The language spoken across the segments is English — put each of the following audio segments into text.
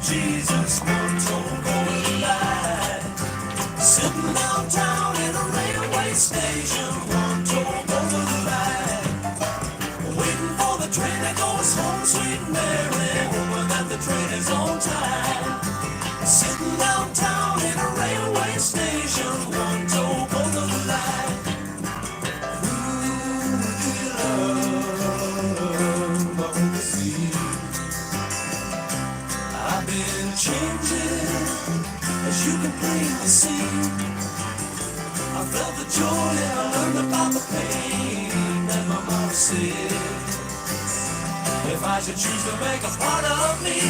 Jesus, one told over the line. Sitting downtown in a railway station, one told over the line. Waiting for the train that goes home, sweet Mary, hoping that the train is on time. Sitting downtown in a railway station, one told over the line. I've been changing, as you can plainly see. I felt the joy and I learned about the pain that my mama said. If I should choose to make a part of me,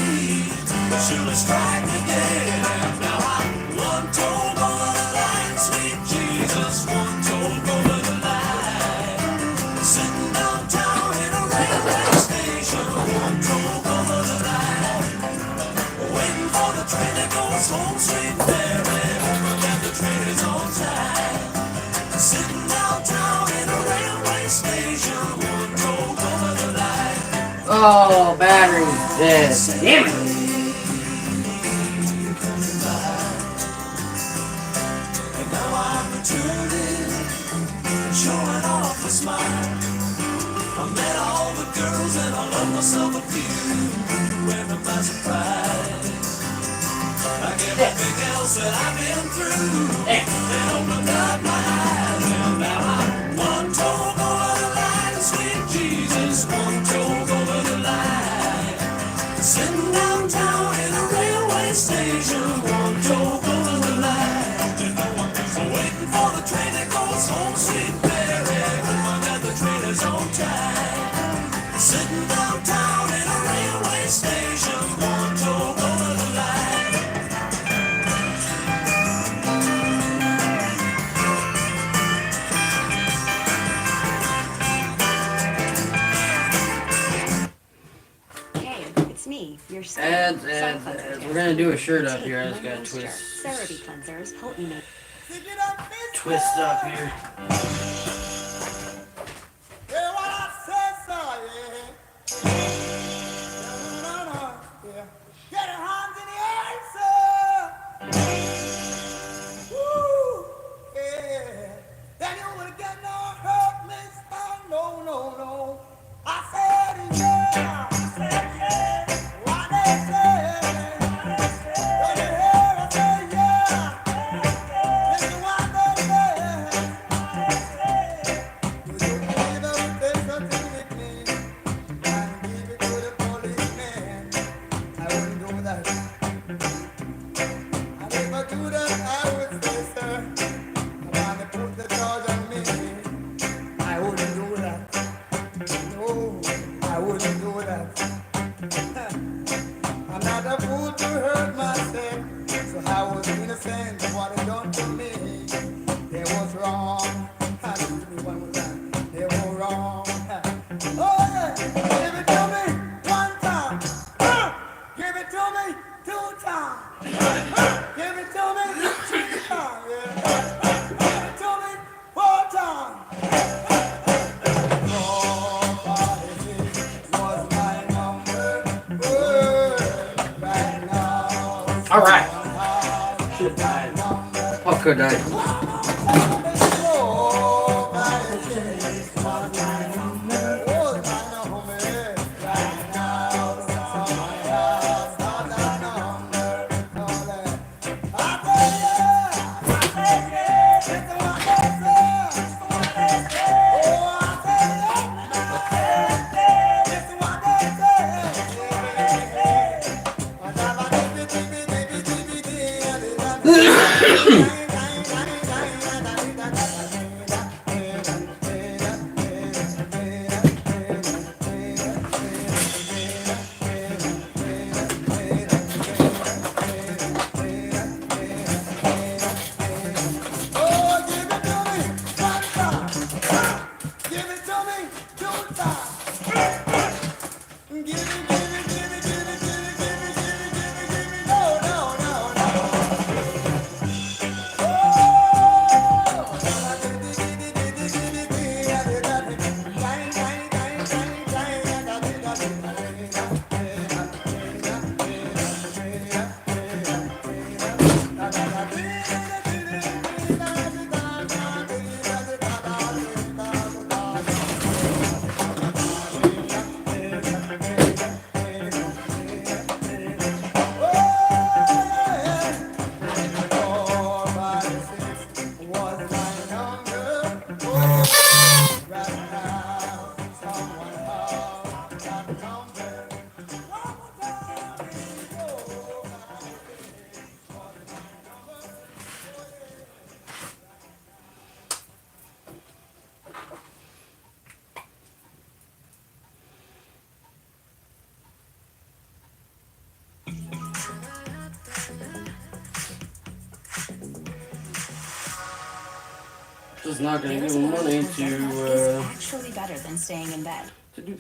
surely strike me dead. Now I'm one told over the line, sweet Jesus, one told over the line. Sitting downtown in a railway station, one told over the line. Waiting for the train that goes home, sweet Mary, hoping that the train is on time. Sitting downtown in a railway station, one told over the line. Oh, battery's dead. Damn it. And now I'm returning, showing off a smile. I met all the girls and I love myself a few, and by surprise. I gave everything else that I've been through, and opened up my eyes. And now I'm one told over the line, sweet Jesus, one told over the line. Sitting downtown in a railway station, one told over the line. Waiting for the train that goes home, sweet Mary, hoping that the train is on time. Sitting downtown in a railway station, one told over the line. It's me, your son. And we're gonna do a shirt up here. I just gotta twist. CeraVe cleansers help me make. Twist up here. Get your hands in the air, sir. Woo, yeah. Then you will get no hurt, mister. No, no, no. I said yeah. I said yeah. What they say. When you hear I say yeah. Listen what they say. You don't need a reputation with me and give it to the policeman. I wouldn't do that. And if I do that, I would say, sir, I want to put the charge on me. I wouldn't do that. No, I wouldn't do that. I'm not a fool to hurt myself, so I was innocent of what they done to me. They was wrong. Listen to me one more time. They were wrong. Oh yeah, give it to me one time. Give it to me 2 times. Give it to me 3 times. Yeah. Give it to me 4 times. All right. Should have died. Pop could die. just not gonna give There's him a lot money of to is actually better than staying in bed. do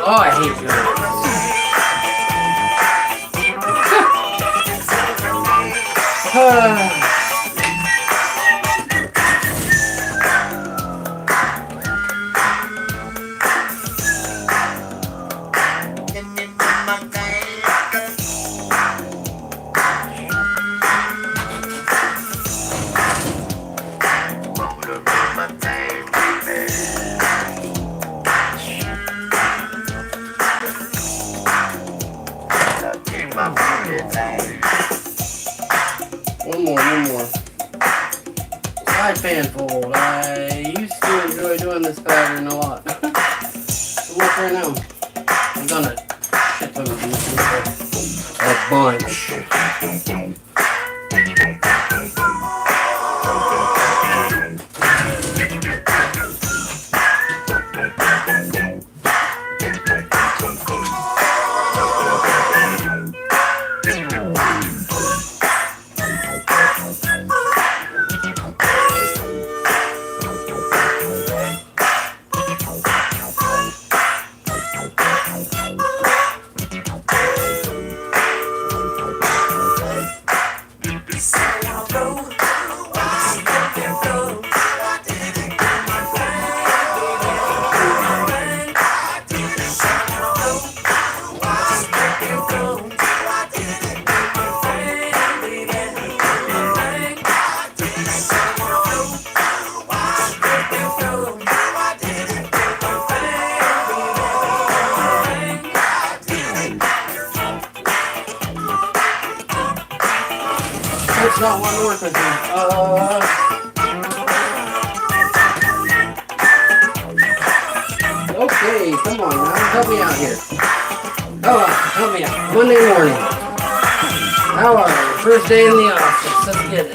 Oh, I hate you. One more. Side fan fold. I used to enjoy doing this pattern a lot. So look right now. I've done a shit ton of these. A bunch. It's not one to work with me. Okay, come on now. Help me out here. Help me out. Monday morning. How are you? First day in the office. Let's get it.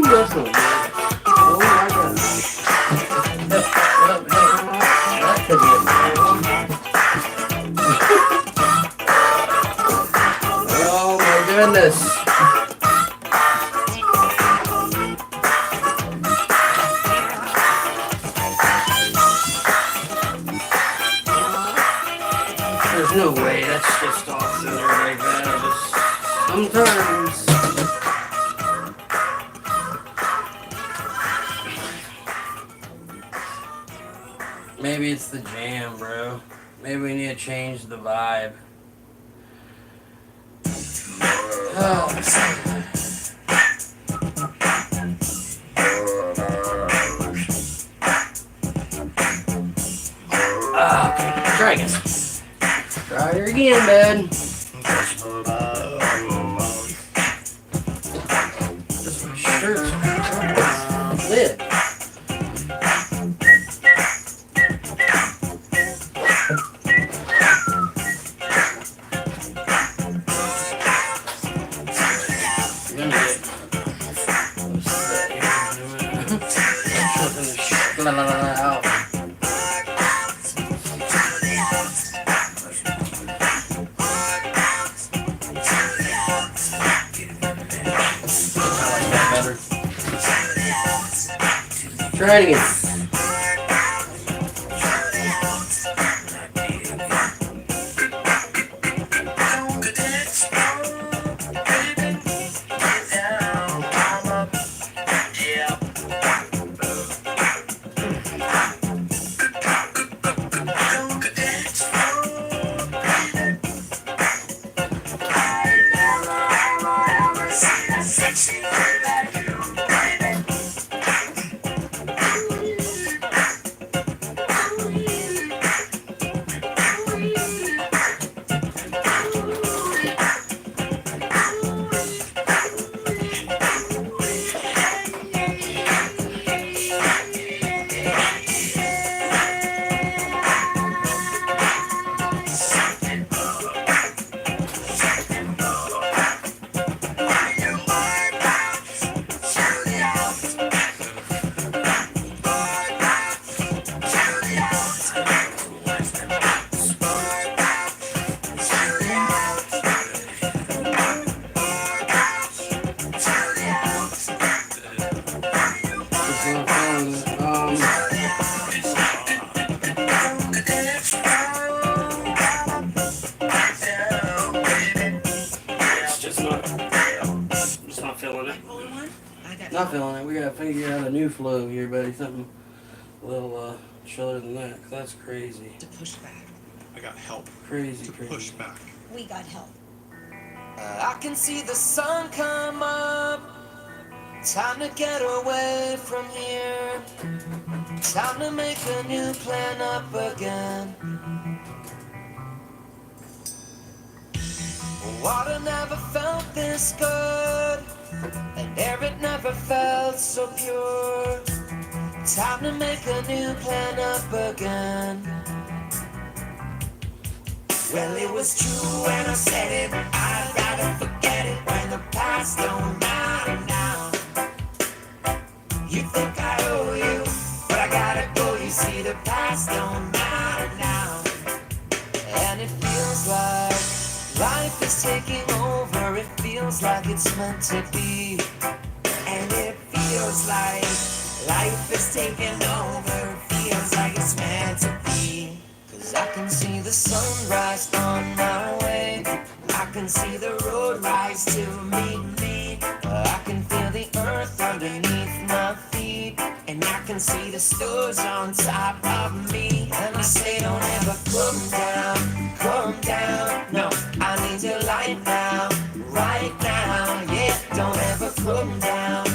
That's not good. Oh my god. That could be a problem. Oh my goodness. There's no way that's just off center like that. Sometimes. Maybe it's the jam, bro. Maybe we need to change the vibe. Oh, okay. Try again. Try her again, bud. Just my shirt's lit. Out. Try it again. Not feeling it. We gotta figure out a new flow here, buddy. Something a little chiller than that. 'Cause that's crazy. To push back. I got help Crazy, to crazy. push back. We got help. I can see the sun come up. Time to get away from here. Time to make a new plan up again. Water never felt this good, and air it never felt so pure. Time to make a new plan up again. Well, it was true when I said it. I'd rather forget it when the past don't matter now. You think I owe you, but I gotta go. You see, the past don't matter now. And it feels like life is taking over. It feels like it's meant to be. And it feels like life is taking over. It feels like it's meant to be. 'Cause I can see the sunrise on my way. I can see the road rise to meet me. I can feel the earth underneath my feet. And I can see the stars on top of me. And I say don't ever come down. No, I need your light now, right now. Yeah, don't ever come down.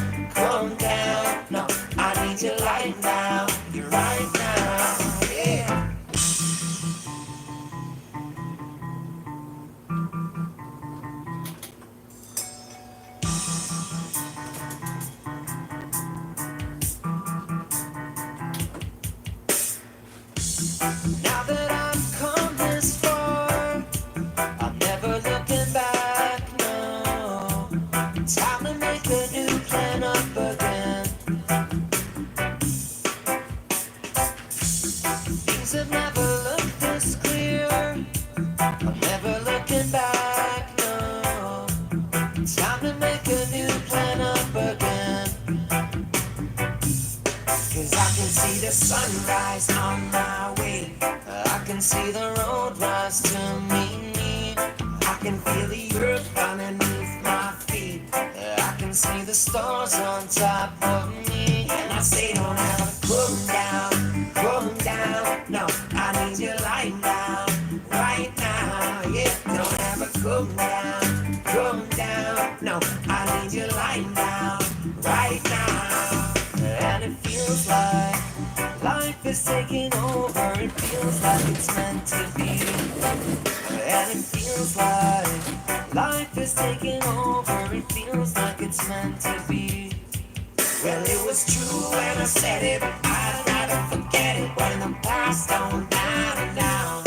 No, I need your light now, right now. Yeah. Now that I've come this far, I'm never looking back, no. Time to make a new plan up again. Things have never looked this clear. I'm never looking back, no. Time to make a new plan up again. 'Cause I can see the sunrise on my way. I can see the road rise to meet me. I can feel the earth underneath my feet. I can see the stars on top of me. And I say don't ever come down. No, I need your light now. come down. No, I need you lying down right now. And it feels like life is taking over. It feels like it's meant to be. And it feels like life is taking over. It feels like it's meant to be. Well, it was true when I said it, but I'd rather forget it when the past on down and down.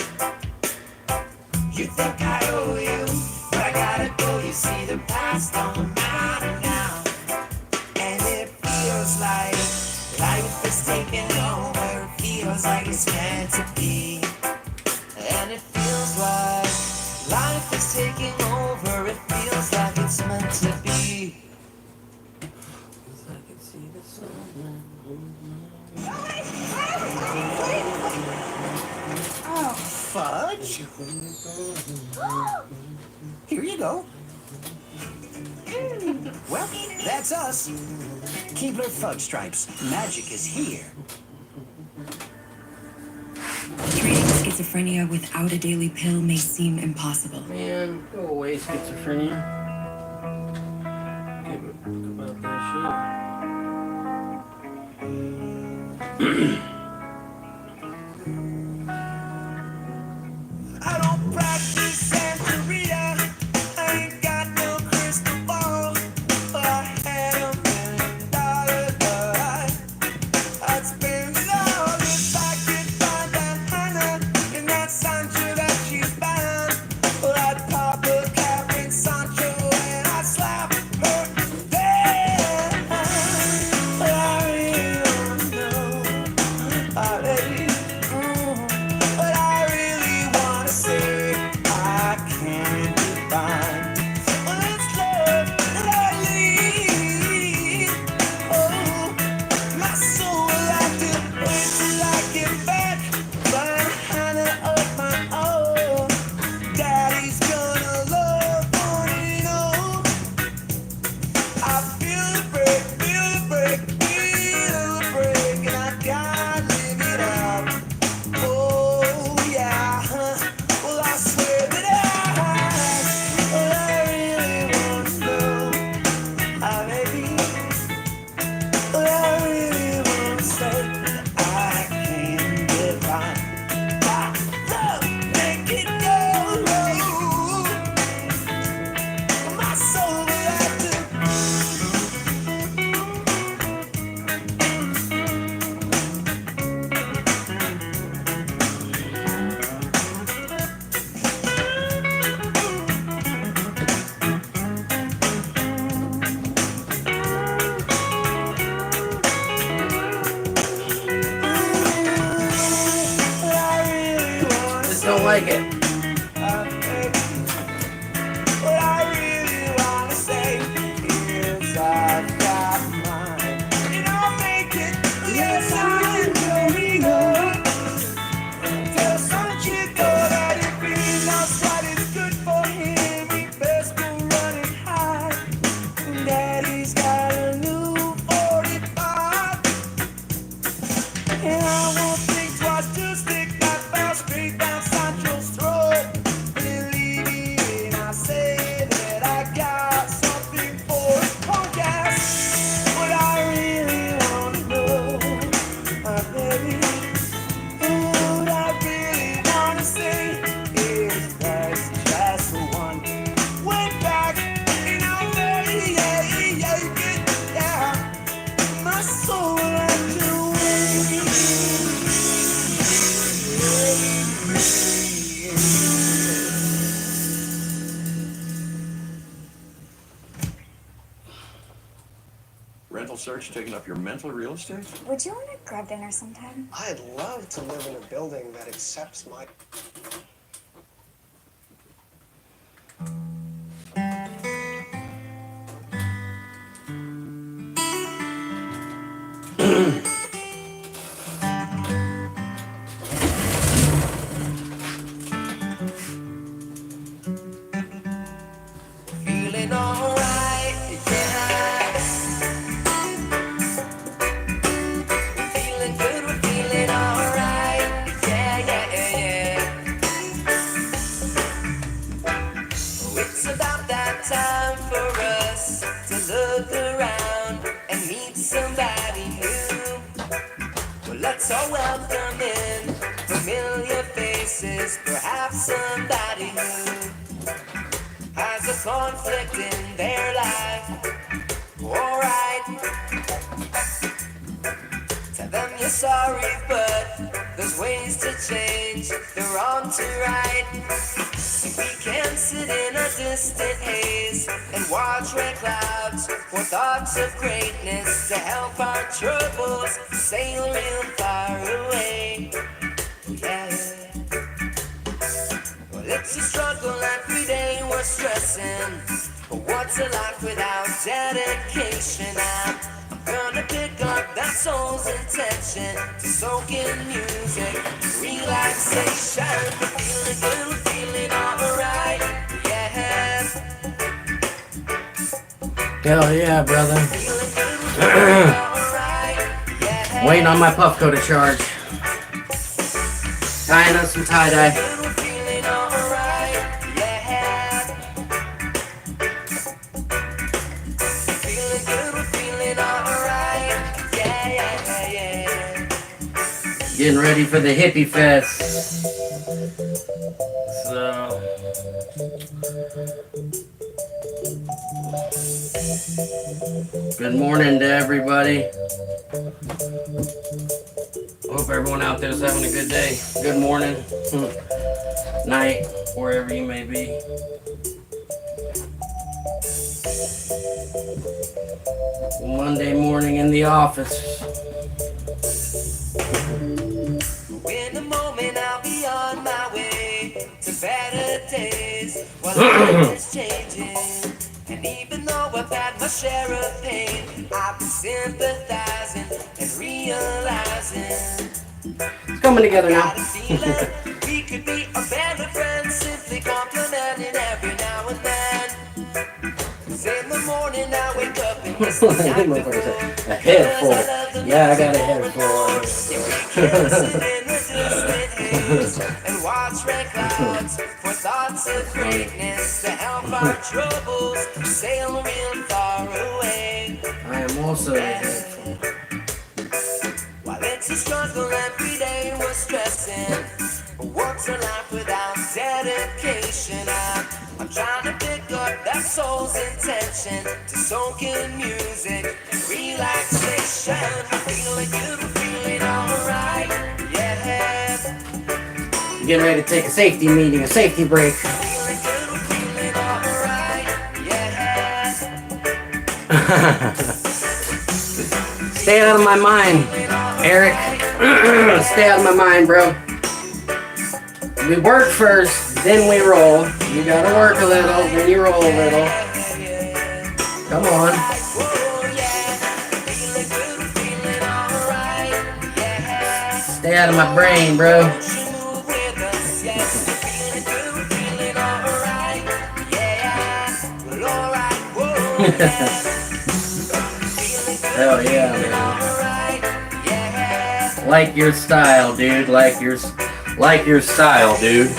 You think I owe you, but I gotta go. You see, the past on down and down. And it feels like life is taking over. It feels like it's meant to be. And it feels like life is taking over. It feels like it's meant to be. I can see the sun. Oh, fudge. Here you go. Well, that's us. Keebler Fudge Stripes. Magic is here. Treating schizophrenia without a daily pill may seem impossible. Man, go away, schizophrenia. Give about that shit. I don't practice Santeria. I ain't got no crystal ball. But I had $1 million, but I'd spend it all if I could find that Hannah in that Sancho that she's bound. Well, I'd pop a cap in Sancho and I'd slap her down. But I really don't know. I really but I really wanna say I can't define. Well, it's love that I lead. Oh, my soul will have to wait till I get back. Find Hannah of my own. Daddy's gonna love on it all. I feel the break, feel the break, feel the break, and I gotta live it out. Oh yeah, well I swear that I really want to know, baby. Well, I really want to say I can't define. Love, make it go low. My soul will have to. Just don't like it. What I really wanna say is I've got mine, and I'll make it. Yes, I'm going up. Tell some chico that if he knows what is good for him, he best go running high. Daddy's got a new 45, and I won't think twice to stick that file straight down Sancho's throat. Believe me when I say that I got something for his punk ass. What I really wanna know, baby, what I really wanna say is that's just the one. Went back and I'm very, yeah. My soul had to wait. Rental search taking up your mental real estate? Would you want to grab dinner sometime? I'd love to live in a building that accepts my... Feeling alright, yeah. Feeling good, we're feeling alright, yeah. conflict in their life. Alright, tell them you're sorry, but there's ways to change the wrong to right. We can sit in a distant haze and watch red clouds for thoughts of greatness to help our troubles sail real far away. Yeah. Well, it's a struggle every day we're stressing, but what's a life without dedication? I'm gonna pick up that soul's intention to soak in music, relaxation, feeling good, feeling alright, yeah. Hell yeah, brother. Feeling good, feeling alright, yeah. Waiting on my Puffco to charge. Tying up some tie-dye. Feeling alright, yeah. Feeling good, we're feeling alright, yeah, yeah, yeah. Getting ready for the hippie fest. So good morning to everybody. Hope everyone out there is having a good day. Good morning, night, wherever you may be. Monday morning in the office. In a moment I'll be on my way to better days. While life is changing, and even though I've had my share of pain, I've been sympathizing and realizing It's coming together now. got a feeling we could be a band of friends, simply complimenting every now and then. 'Cause in the morning I wake up and kiss the side door. A head full. Yeah, I got a head full. And watch red clouds for thoughts of greatness to help our troubles sail real far away. I am also a head full. While it's a struggle every day we're stressing, but what's a life without dedication? I'm trying to pick up that soul's intention to soak in music, relaxation, feeling good, feeling alright, yeah. Getting ready to take a safety meeting, a safety break. Feeling good, feeling alright, yeah. Stay out of my mind, Eric. Stay out of my mind, bro. We work first, then we roll. You gotta work a little, then you roll a little. Come on. Stay out of my brain, bro. Hell yeah, man. Like your style, dude. Like your style, dude.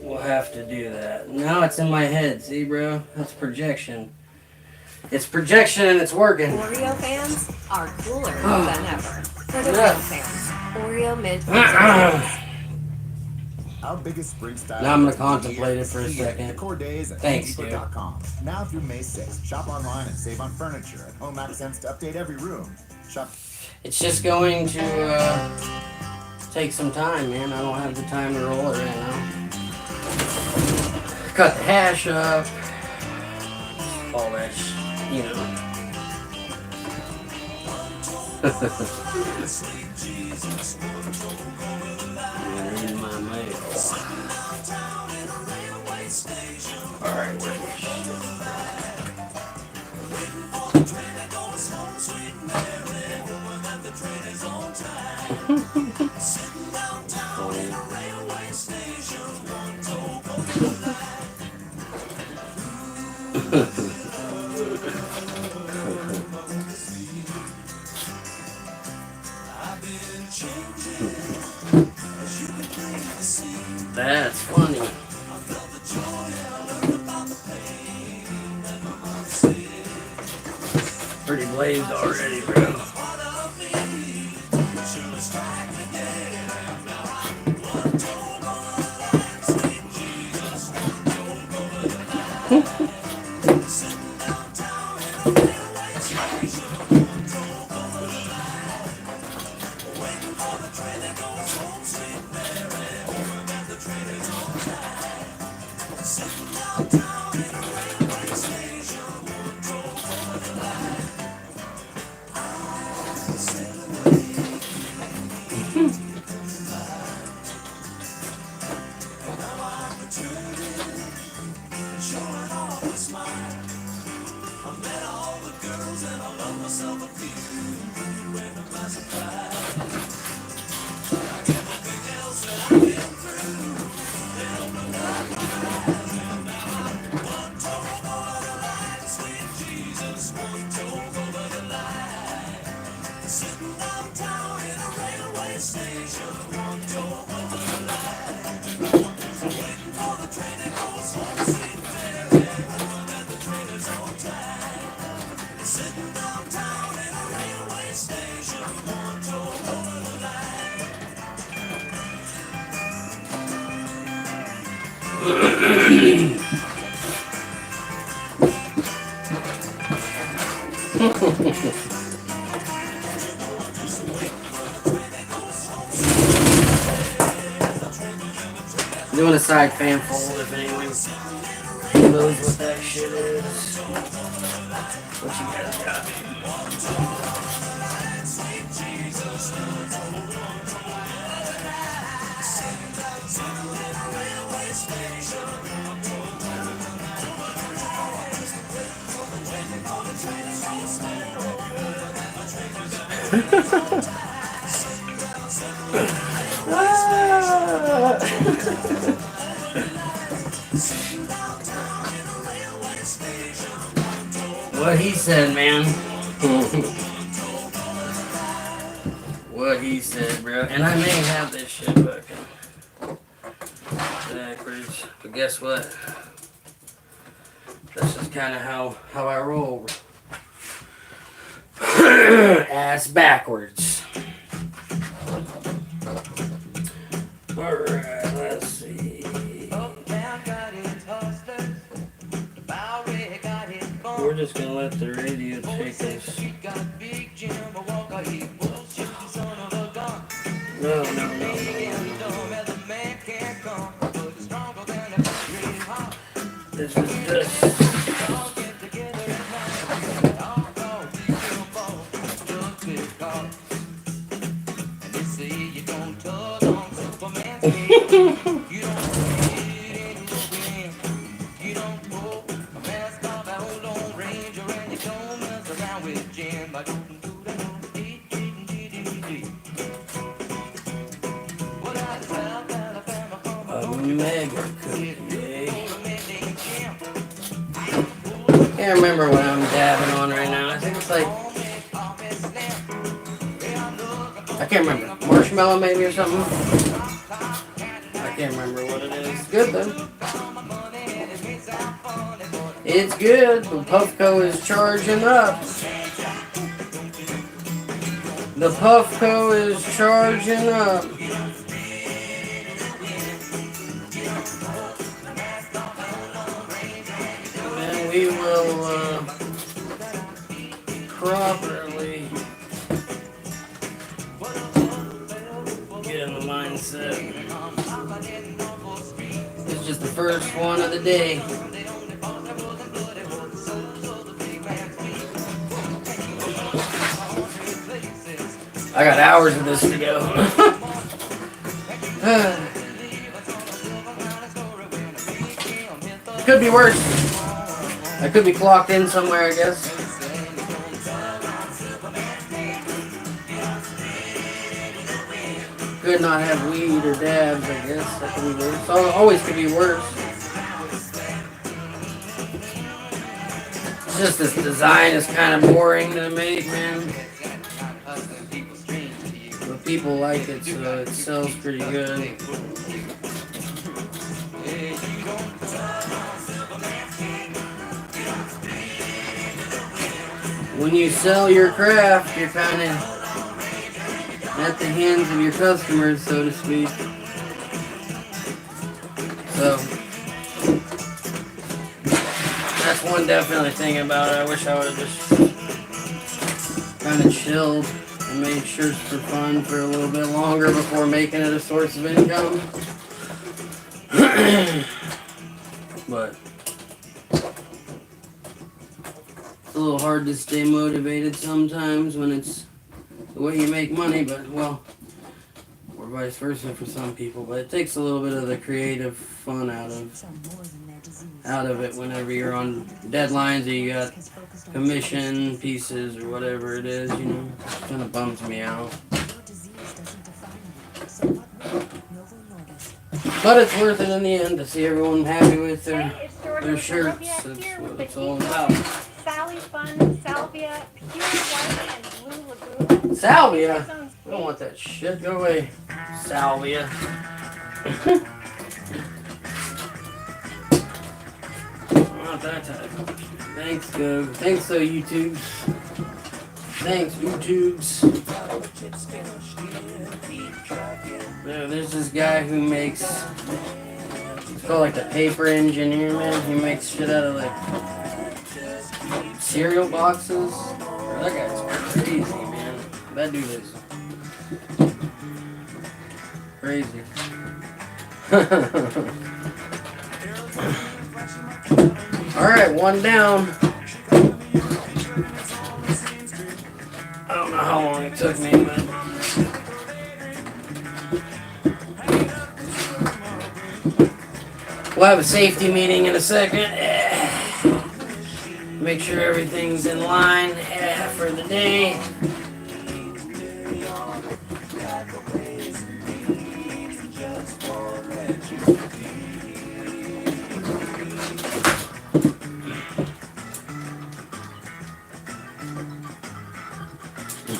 We'll have to do that. Now it's in my head. See, bro? That's projection. It's projection and it's working. Oreo fans are cooler than ever. For the Yeah. real fans, Oreo mid. Our biggest spring style. Now I'm gonna contemplate it for a second. Decor days at Thanks, dude. HomeDepot.com. Now through May 6th, shop online and save on furniture and home accents to update every room. Shop. It's just going to take some time, man. I don't have the time to roll it right now. Cut the hash up. All that, you know. In my mail. Alright, That's funny. Pretty blazed already, bro. Doing a side fan fold if anyone knows what that shit is. What you guys got? What he said, man. What he said, bro. And I may have this shit fucking backwards. But guess what? That's just kind of how I roll. Ass backwards. Alright, let's see. We're just gonna let the radio take us. No. This is just. Mega cookie. Can't remember what I'm dabbing on right now. I think it's like, I can't remember, marshmallow maybe or something. I can't remember what it is. It's good though. It's good. The Puffco is charging up. The Puffco is charging up. We will properly get in the mindset. It's just the first one of the day. I got hours of this to go. Could be worse. I could be clocked in somewhere, I guess. Could not have weed or dabs, I guess. That could be worse. Always could be worse. It's just this design is kind of boring to make, man. But people like it, so it sells pretty good. When you sell your craft, you're kind of at the hands of your customers, so to speak. So, That's one definitely thing about it. I wish I would have just kind of chilled and made shirts for fun for a little bit longer before making it a source of income. But it's a little hard to stay motivated sometimes when it's the way you make money, but well, or vice versa for some people. But it takes a little bit of the creative fun out of it whenever you're on deadlines or you got commission pieces or whatever it is, you know. It kind of bums me out. But it's worth it in the end to see everyone happy with their shirts. That's what it's all about. Sally Fun, Salvia, Pure White, and Blue Lagoon. Salvia? I don't want that shit. Go away. Salvia. Not that type. Thanks, go. Thanks, YouTubes. Thanks, YouTubes. There's this guy who makes, it's called like the paper engineer, man. He makes shit out of like cereal boxes. That guy's crazy, man. That dude is crazy. Alright, one down. I don't know how long it took me, but we'll have a safety meeting in a second. Make sure everything's in line for the day.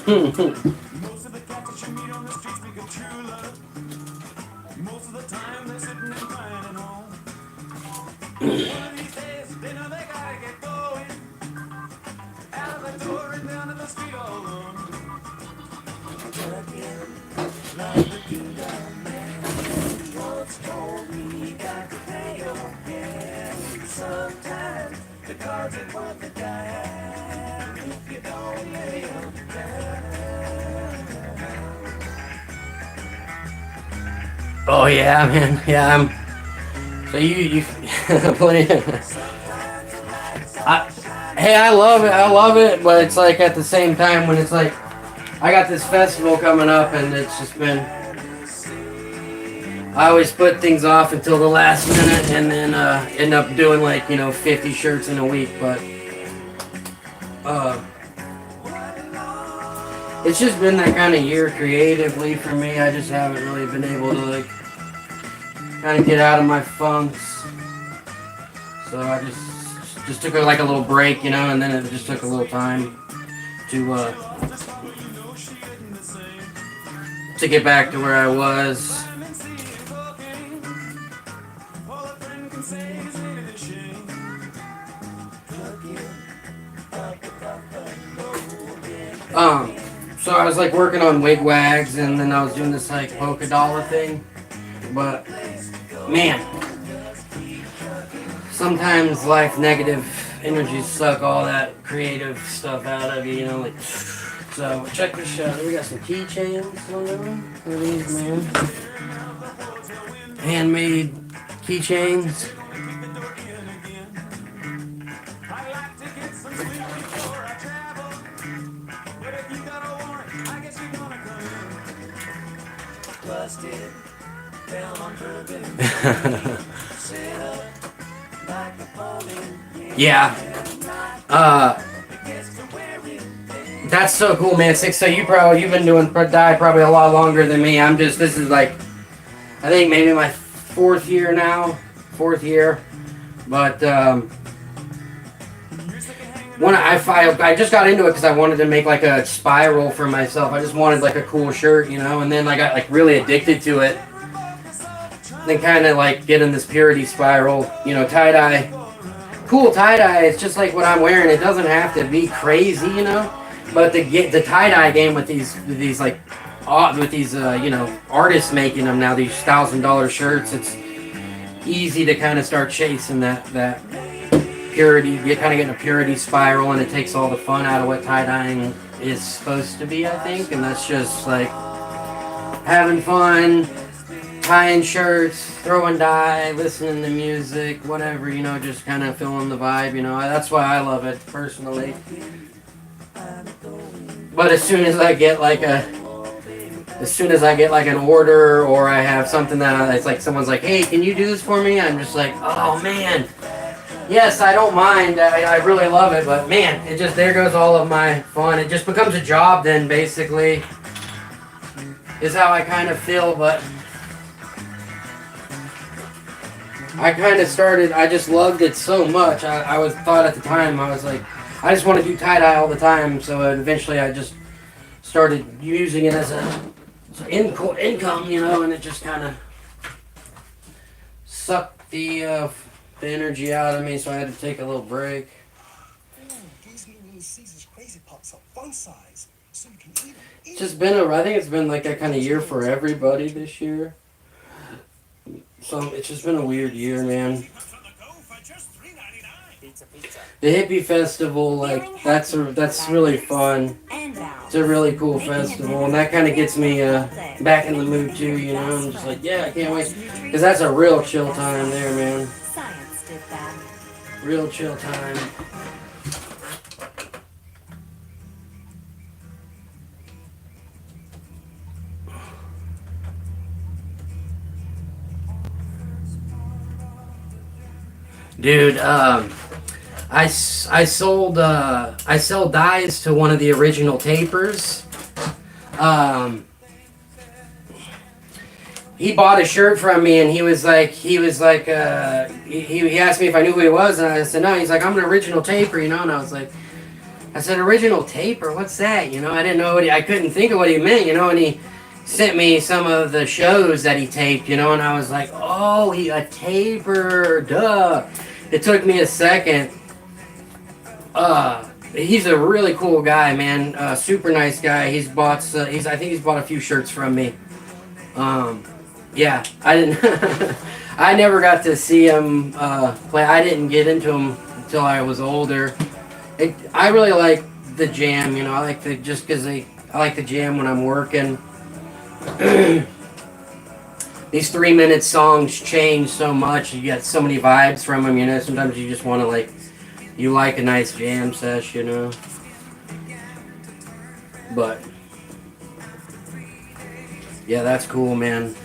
Most of the cats that you meet on the street speak of true love. Most of the time they're sitting and crying at home. One of these days, they know they gotta get going. Out of the door and down to the street all alone. Again, like the kingdom man once told me, you got to pay your hand. Sometimes the cards ain't worth the dime if you don't lay them down. Oh yeah, man. Yeah, I'm. So you plenty. Hey, I love it. I love it, but it's like at the same time when it's like I got this festival coming up, and it's just been. I always put things off until the last minute, and then end up doing like 50 shirts in a week, but. It's just been that kind of year creatively for me. I just haven't really been able to like kind of get out of my funks. So I just took like a little break, and then it just took a little time to get back to where I was. So I was like working on wig wags, and then I was doing this like polka dollar thing, but man, sometimes life negative energies suck all that creative stuff out of you, like. So check this out. We got some keychains on them. Look at these, man. Handmade keychains. Yeah. That's so cool, man. So you've been doing dye probably a lot longer than me. This is like, I think maybe my fourth year. But when I just got into it because I wanted to make like a spiral for myself. I just wanted like a cool shirt, and then I got like really addicted to it. Then kind of like get in this purity spiral, tie-dye. Cool tie-dye, it's just like what I'm wearing. It doesn't have to be crazy, But the tie-dye game with these artists making them now, these $1,000 shirts, it's easy to kind of start chasing that purity, you're kind of getting a purity spiral, and it takes all the fun out of what tie-dyeing is supposed to be, I think. And that's just like having fun, tying shirts, throwing dye, listening to music, whatever, you know, just kind of feeling the vibe, you know. That's why I love it personally. But as soon as I get like an order, or I have something that it's like someone's like, hey, can you do this for me? I'm just like, oh man, yes, I don't mind. I really love it, but man, it just, there goes all of my fun. It just becomes a job then, basically, is how I kind of feel. But I kind of started, I just loved it so much. I was thought at the time, I was like, I just want to do tie-dye all the time. So eventually I just started using it as a income, you know, and it just kind of sucked the energy out of me, so I had to take a little break. These new Caesar's Crazy Pops are fun size, so you can eat them. It's just been I think it's been like that kind of year for everybody this year. So it's just been a weird year, man. The hippie festival, like that's really fun. It's a really cool festival, and that kind of gets me back in the mood too. You know, I'm just like, yeah, I can't wait, because that's a real chill time there, man. Science did that. Real chill time. Dude, I sell dyes to one of the original tapers. He bought a shirt from me, and he asked me if I knew who he was, and I said no. He's like, I'm an original taper, you know, and I said, original taper, what's that? You know, I didn't know I couldn't think of what he meant, you know, and he sent me some of the shows that he taped, you know, and I was like, oh, a taper, duh. It took me a second. He's a really cool guy, man. Super nice guy. I think he's bought a few shirts from me. Yeah, I didn't. I never got to see him play. I didn't get into him until I was older. I really like the jam, you know. I like the jam when I'm working. These 3-minute songs change so much. You get so many vibes from them, you know. Sometimes you just want to you like a nice jam sesh, you know. But yeah, that's cool, man.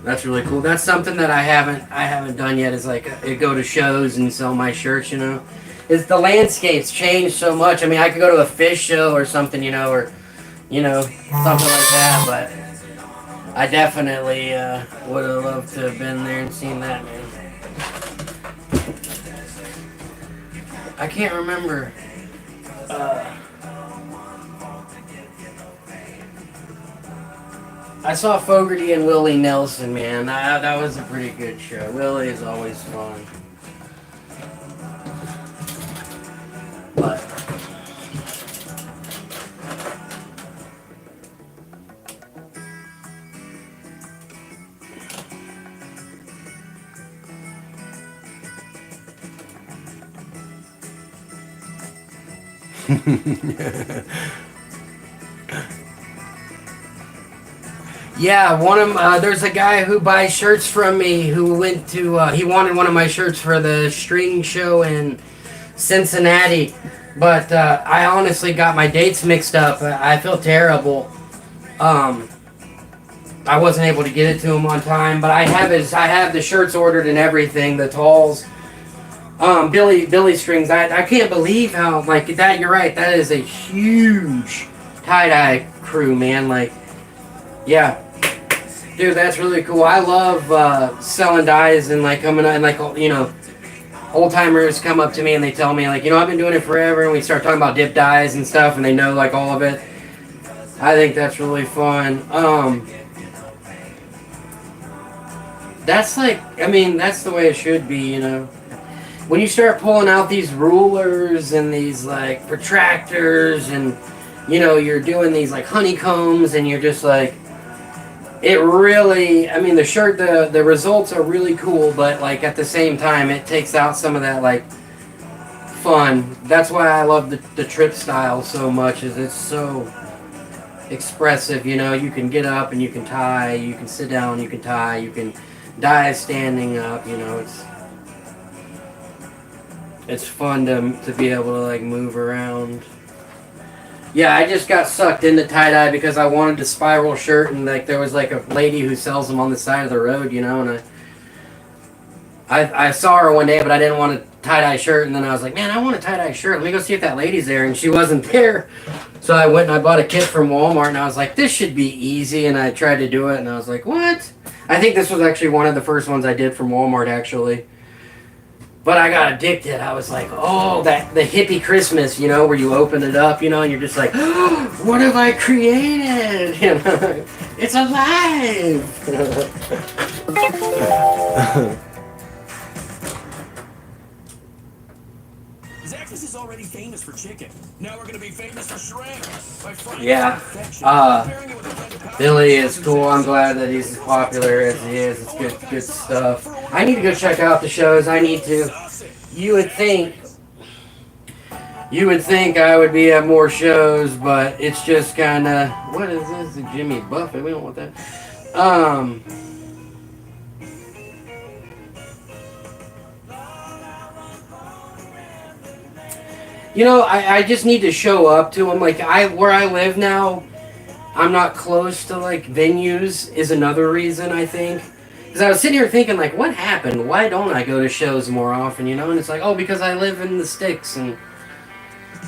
That's really cool. That's something that I haven't done yet. Is go to shows and sell my shirts, you know. It's the landscape's changed so much. I mean, I could go to a fish show or something, you know, or you know, something like that, but I definitely would have loved to have been there and seen that, man. I can't remember. I saw Fogerty and Willie Nelson, man. That was a pretty good show. Willie is always fun. But yeah, there's a guy who buys shirts from me who went to, he wanted one of my shirts for the string show in Cincinnati, but I honestly got my dates mixed up. I feel terrible. I wasn't able to get it to him on time, but I have the shirts ordered and everything, the talls. Billy Strings, I can't believe how, that, you're right, that is a huge tie-dye crew, man, yeah. Dude, that's really cool. I love selling dyes and, coming out, and, you know, old-timers come up to me and they tell me, you know, I've been doing it forever, and we start talking about dip dyes and stuff, and they know, all of it. I think that's really fun. That's, I mean, that's the way it should be, you know. When you start pulling out these rulers and these protractors, and you know, you're doing these honeycombs, and you're just it really, I mean, the shirt, the results are really cool, but like at the same time, it takes out some of that like fun. That's why I love the trip style so much, is it's so expressive, you know. You can get up and you can tie, you can sit down, you can tie, you can dye standing up, you know. It's fun to be able to like move around. Yeah, I just got sucked into tie-dye because I wanted a spiral shirt, and like there was like a lady who sells them on the side of the road, you know, and I saw her one day, but I didn't want a tie-dye shirt, and then I was like, man, I want a tie-dye shirt. Let me go see if that lady's there, and she wasn't there. So I went and I bought a kit from Walmart, and I was like, this should be easy, and I tried to do it, and I was like, what? I think this was actually one of the first ones I did from Walmart, actually. But I got addicted. I was like, oh, the hippie Christmas, you know, where you open it up, you know, and you're just like, oh, what have I created? You know, it's alive. Zach's is already famous for chicken. Now we're gonna be famous for shrimp. Yeah. Billy is cool. I'm glad that he's as popular as he is. It's good stuff. I need to go check out the shows. I need to. You would think I would be at more shows, but it's just kind of, what is this? A Jimmy Buffett? We don't want that. You know, I just need to show up to them. Like, where I live now, I'm not close to, like, venues is another reason, I think. Because I was sitting here thinking, like, what happened? Why don't I go to shows more often, you know? And it's like, oh, because I live in the sticks, and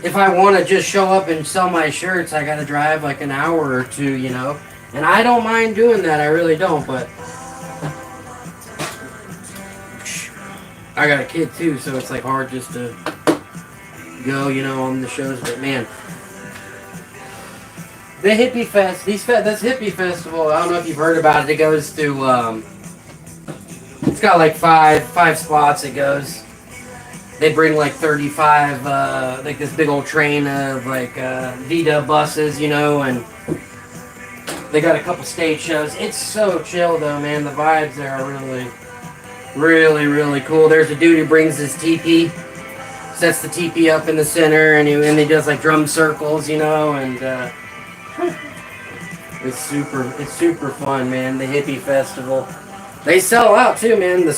if I want to just show up and sell my shirts, I got to drive, like, an hour or two, you know? And I don't mind doing that, I really don't, but I got a kid, too, so it's, like, hard just to go, you know, on the shows. But man, the Hippie Fest, this Hippie Festival, I don't know if you've heard about it. It goes to it's got like five spots. It goes. They bring like 35 like this big old train of like VW buses, you know, and they got a couple stage shows. It's so chill though, man. The vibes there are really cool. There's a dude who brings his teepee, sets the teepee up in the center, and he does like drum circles, you know, and it's super fun, man. The Hippie Festival, they sell out too, man. The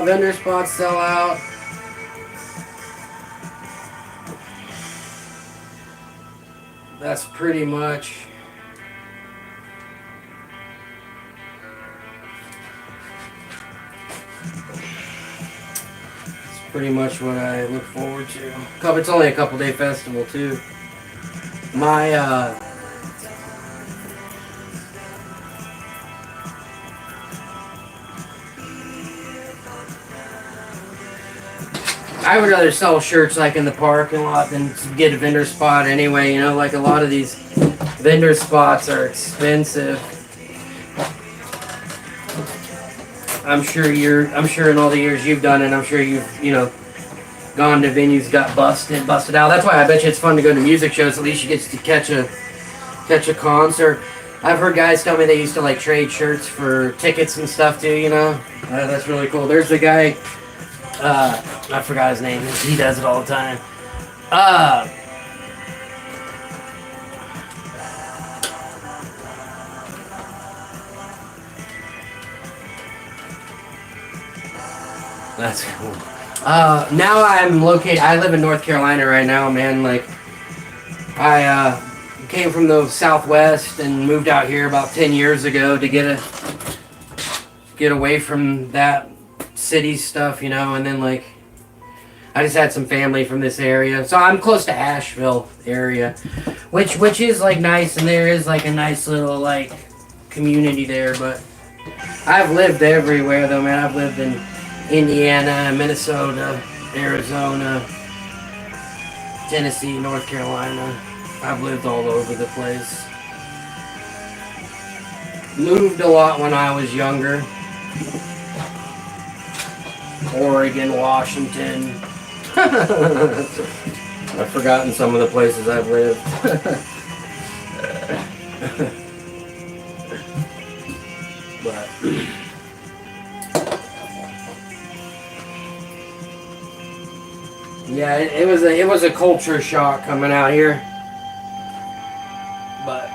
vendor spots sell out. That's pretty much what I look forward to. It's only a couple day festival too. I would rather sell shirts like in the parking lot than to get a vendor spot anyway, you know, like a lot of these vendor spots are expensive. I'm sure in all the years you've done it, I'm sure you've, you know, gone to venues, got busted out. That's why I bet you it's fun to go to music shows. At least you get to catch a concert. I've heard guys tell me they used to like trade shirts for tickets and stuff too, you know. That's really cool. There's the guy, I forgot his name. He does it all the time. That's cool. Now I live in North Carolina right now, man. Like, I came from the Southwest and moved out here about 10 years ago to get away from that city stuff, you know, and then like I just had some family from this area, so I'm close to Asheville area, which is like nice, and there is like a nice little like community there. But I've lived everywhere though, man. I've lived in Indiana, Minnesota, Arizona, Tennessee, North Carolina. I've lived all over the place. Moved a lot when I was younger. Oregon, Washington. I've forgotten some of the places I've lived. Yeah, it was a culture shock coming out here. But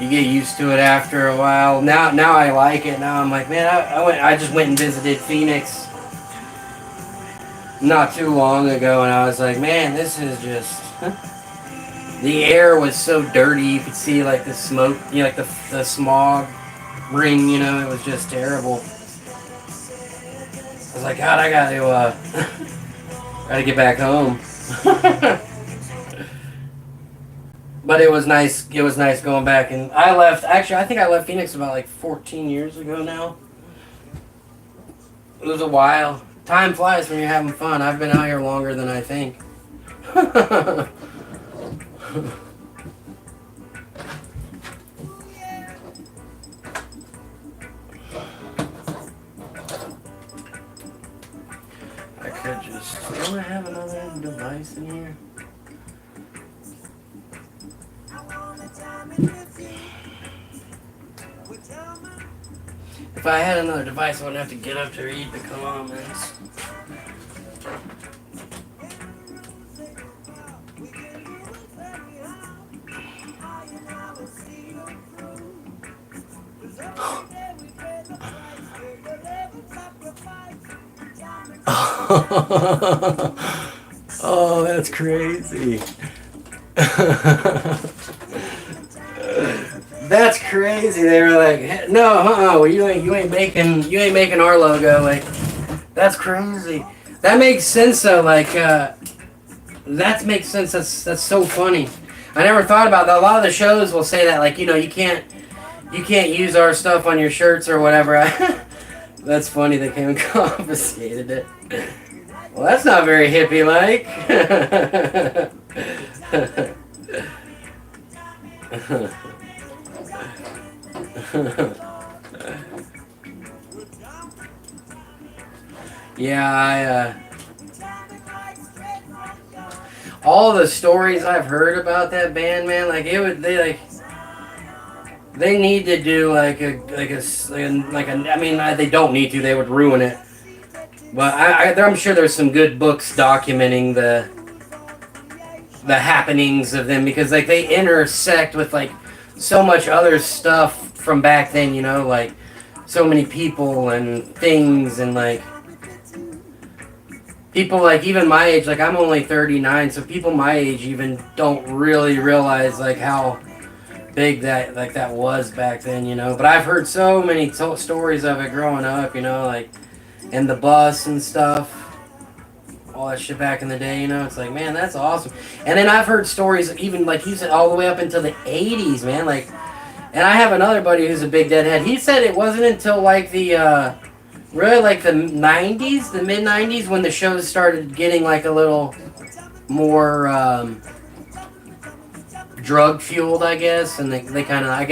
you get used to it after a while. Now I like it. Now I'm like, man, I just went and visited Phoenix not too long ago, and I was like, man, this is just. The air was so dirty. You could see like the smoke, you know, like the smog ring. You know, it was just terrible. I was like, God, I gotta get back home. But it was nice. It was nice going back, and I left. Actually, I think I left Phoenix about like 14 years ago now. It was a while. Time flies when you're having fun. I've been out here longer than I think. I could just. Do I have another device in here? If I had another device, I wouldn't have to get up to read the comments. Oh, that's crazy. That's crazy. They were like, no, you ain't making our logo. Like, that's crazy. That makes sense though. Like, that makes sense. That's so funny. I never thought about that. A lot of the shows will say that, like, you know, you can't use our stuff on your shirts or whatever. That's funny. They came and confiscated it. Well, that's not very hippie-like. Yeah, all the stories I've heard about that band, man, like they need to do I mean, they don't need to, they would ruin it. But I'm sure there's some good books documenting the happenings of them, because like they intersect with like so much other stuff from back then, you know, like so many people and things, and like people like even my age, like I'm only 39, so people my age even don't really realize like how big that was back then, you know. But I've heard so many stories of it growing up, you know, like in the bus and stuff, all that shit back in the day, you know. It's like, man, that's awesome. And then I've heard stories even like he said all the way up until the 80s, man. Like, and I have another buddy who's a big Deadhead. He said it wasn't until like the really like the 90s, the mid 90s, when the shows started getting like a little more drug fueled, I guess, and they kind of like,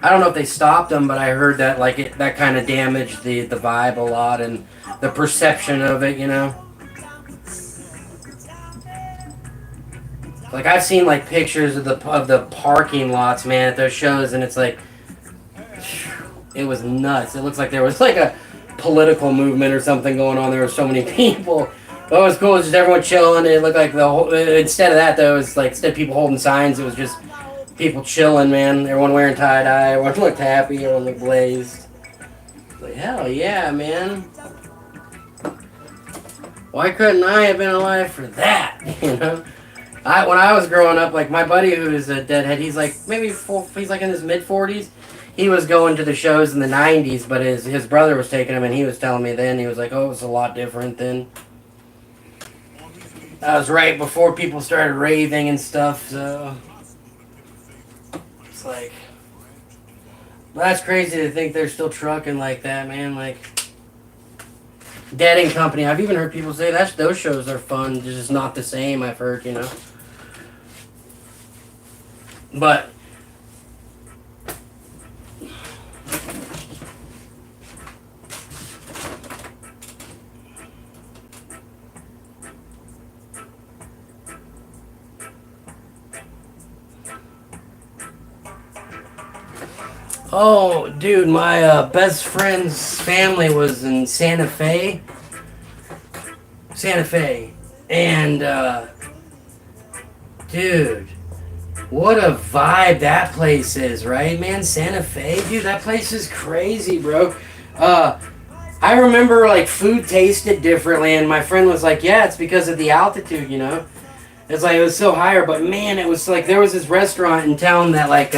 I don't know if they stopped them, but I heard that like that kind of damaged the vibe a lot and the perception of it, you know. Like I've seen like pictures of the parking lots, man, at those shows, and it's like it was nuts. It looks like there was like a political movement or something going on. There were so many people. What was cool was just everyone chilling. It looked like the whole. Instead of that, though, it was like instead of people holding signs, it was just people chilling, man. Everyone wearing tie-dye. Everyone looked happy. Everyone looked blazed. Like, hell yeah, man. Why couldn't I have been alive for that? You know? When I was growing up, like my buddy who is a Deadhead, he's like he's like in his mid-40s. He was going to the shows in the 90s, but his brother was taking him, and he was telling me then, he was like, oh, it was a lot different then. That was right before people started raving and stuff, so it's like, well, that's crazy to think they're still trucking like that, man. Like Dead and Company, I've even heard people say those shows are fun, they're just not the same. I've heard, you know, but Oh, dude, my best friend's family was in Santa Fe. And, dude, what a vibe that place is, right, man? Santa Fe, dude, that place is crazy, bro. I remember, like, food tasted differently, and my friend was like, yeah, it's because of the altitude, you know? It's like, it was so higher, but man, it was like, there was this restaurant in town that, like,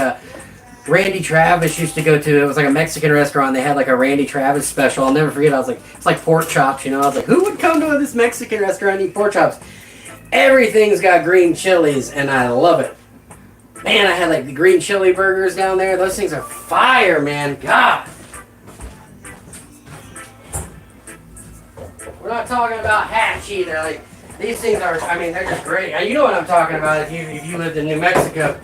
Randy Travis used to go to. It was like a Mexican restaurant. They had like a Randy Travis special. I'll never forget. I was like, it's like pork chops, you know. I was like, who would come to this Mexican restaurant and eat pork chops? Everything's got green chilies, and I love it. Man, I had like the green chili burgers down there. Those things are fire, man. God. We're not talking about hatch either. Like, these things are, I mean, they're just great. And you know what I'm talking about if you lived in New Mexico.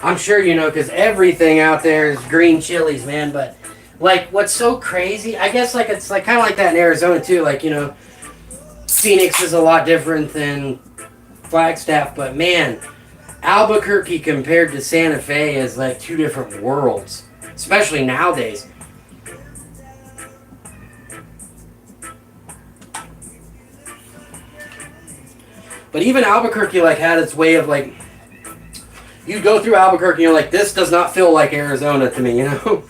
I'm sure you know, because everything out there is green chilies, man. But, like, what's so crazy, I guess, like, it's like kind of like that in Arizona, too. Like, you know, Phoenix is a lot different than Flagstaff. But, man, Albuquerque compared to Santa Fe is, like, two different worlds. Especially nowadays. But even Albuquerque, like, had its way of, like, you go through Albuquerque and you're like, this does not feel like Arizona to me, you know?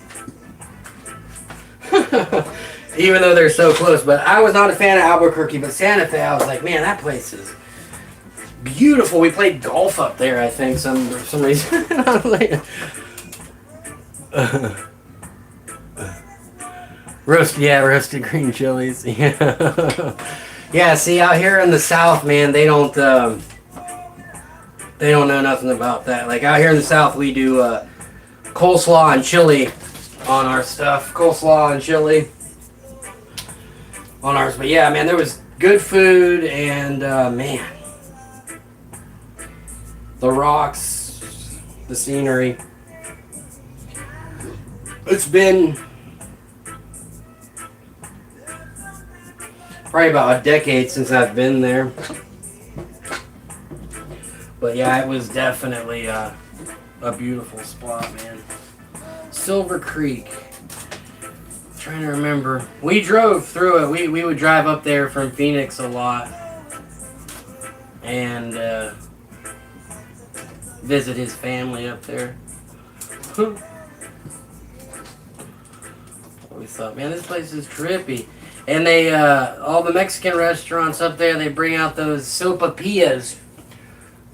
Even though they're so close. But I was not a fan of Albuquerque, but Santa Fe, I was like, man, that place is beautiful. We played golf up there, I think, for some reason. I was like, roasted green chilies. Yeah. Yeah, see, out here in the South, man, they don't know nothing about that. Like, out here in the South, we do coleslaw and chili on our stuff. Coleslaw and chili on ours. But yeah, man, there was good food and, man, the rocks, the scenery. It's been probably about a decade since I've been there. But yeah, it was definitely a beautiful spot, man. Silver Creek. Trying to remember. We drove through it. We would drive up there from Phoenix a lot. And visit his family up there. We thought, man, this place is trippy. And they, all the Mexican restaurants up there, they bring out those sopapillas.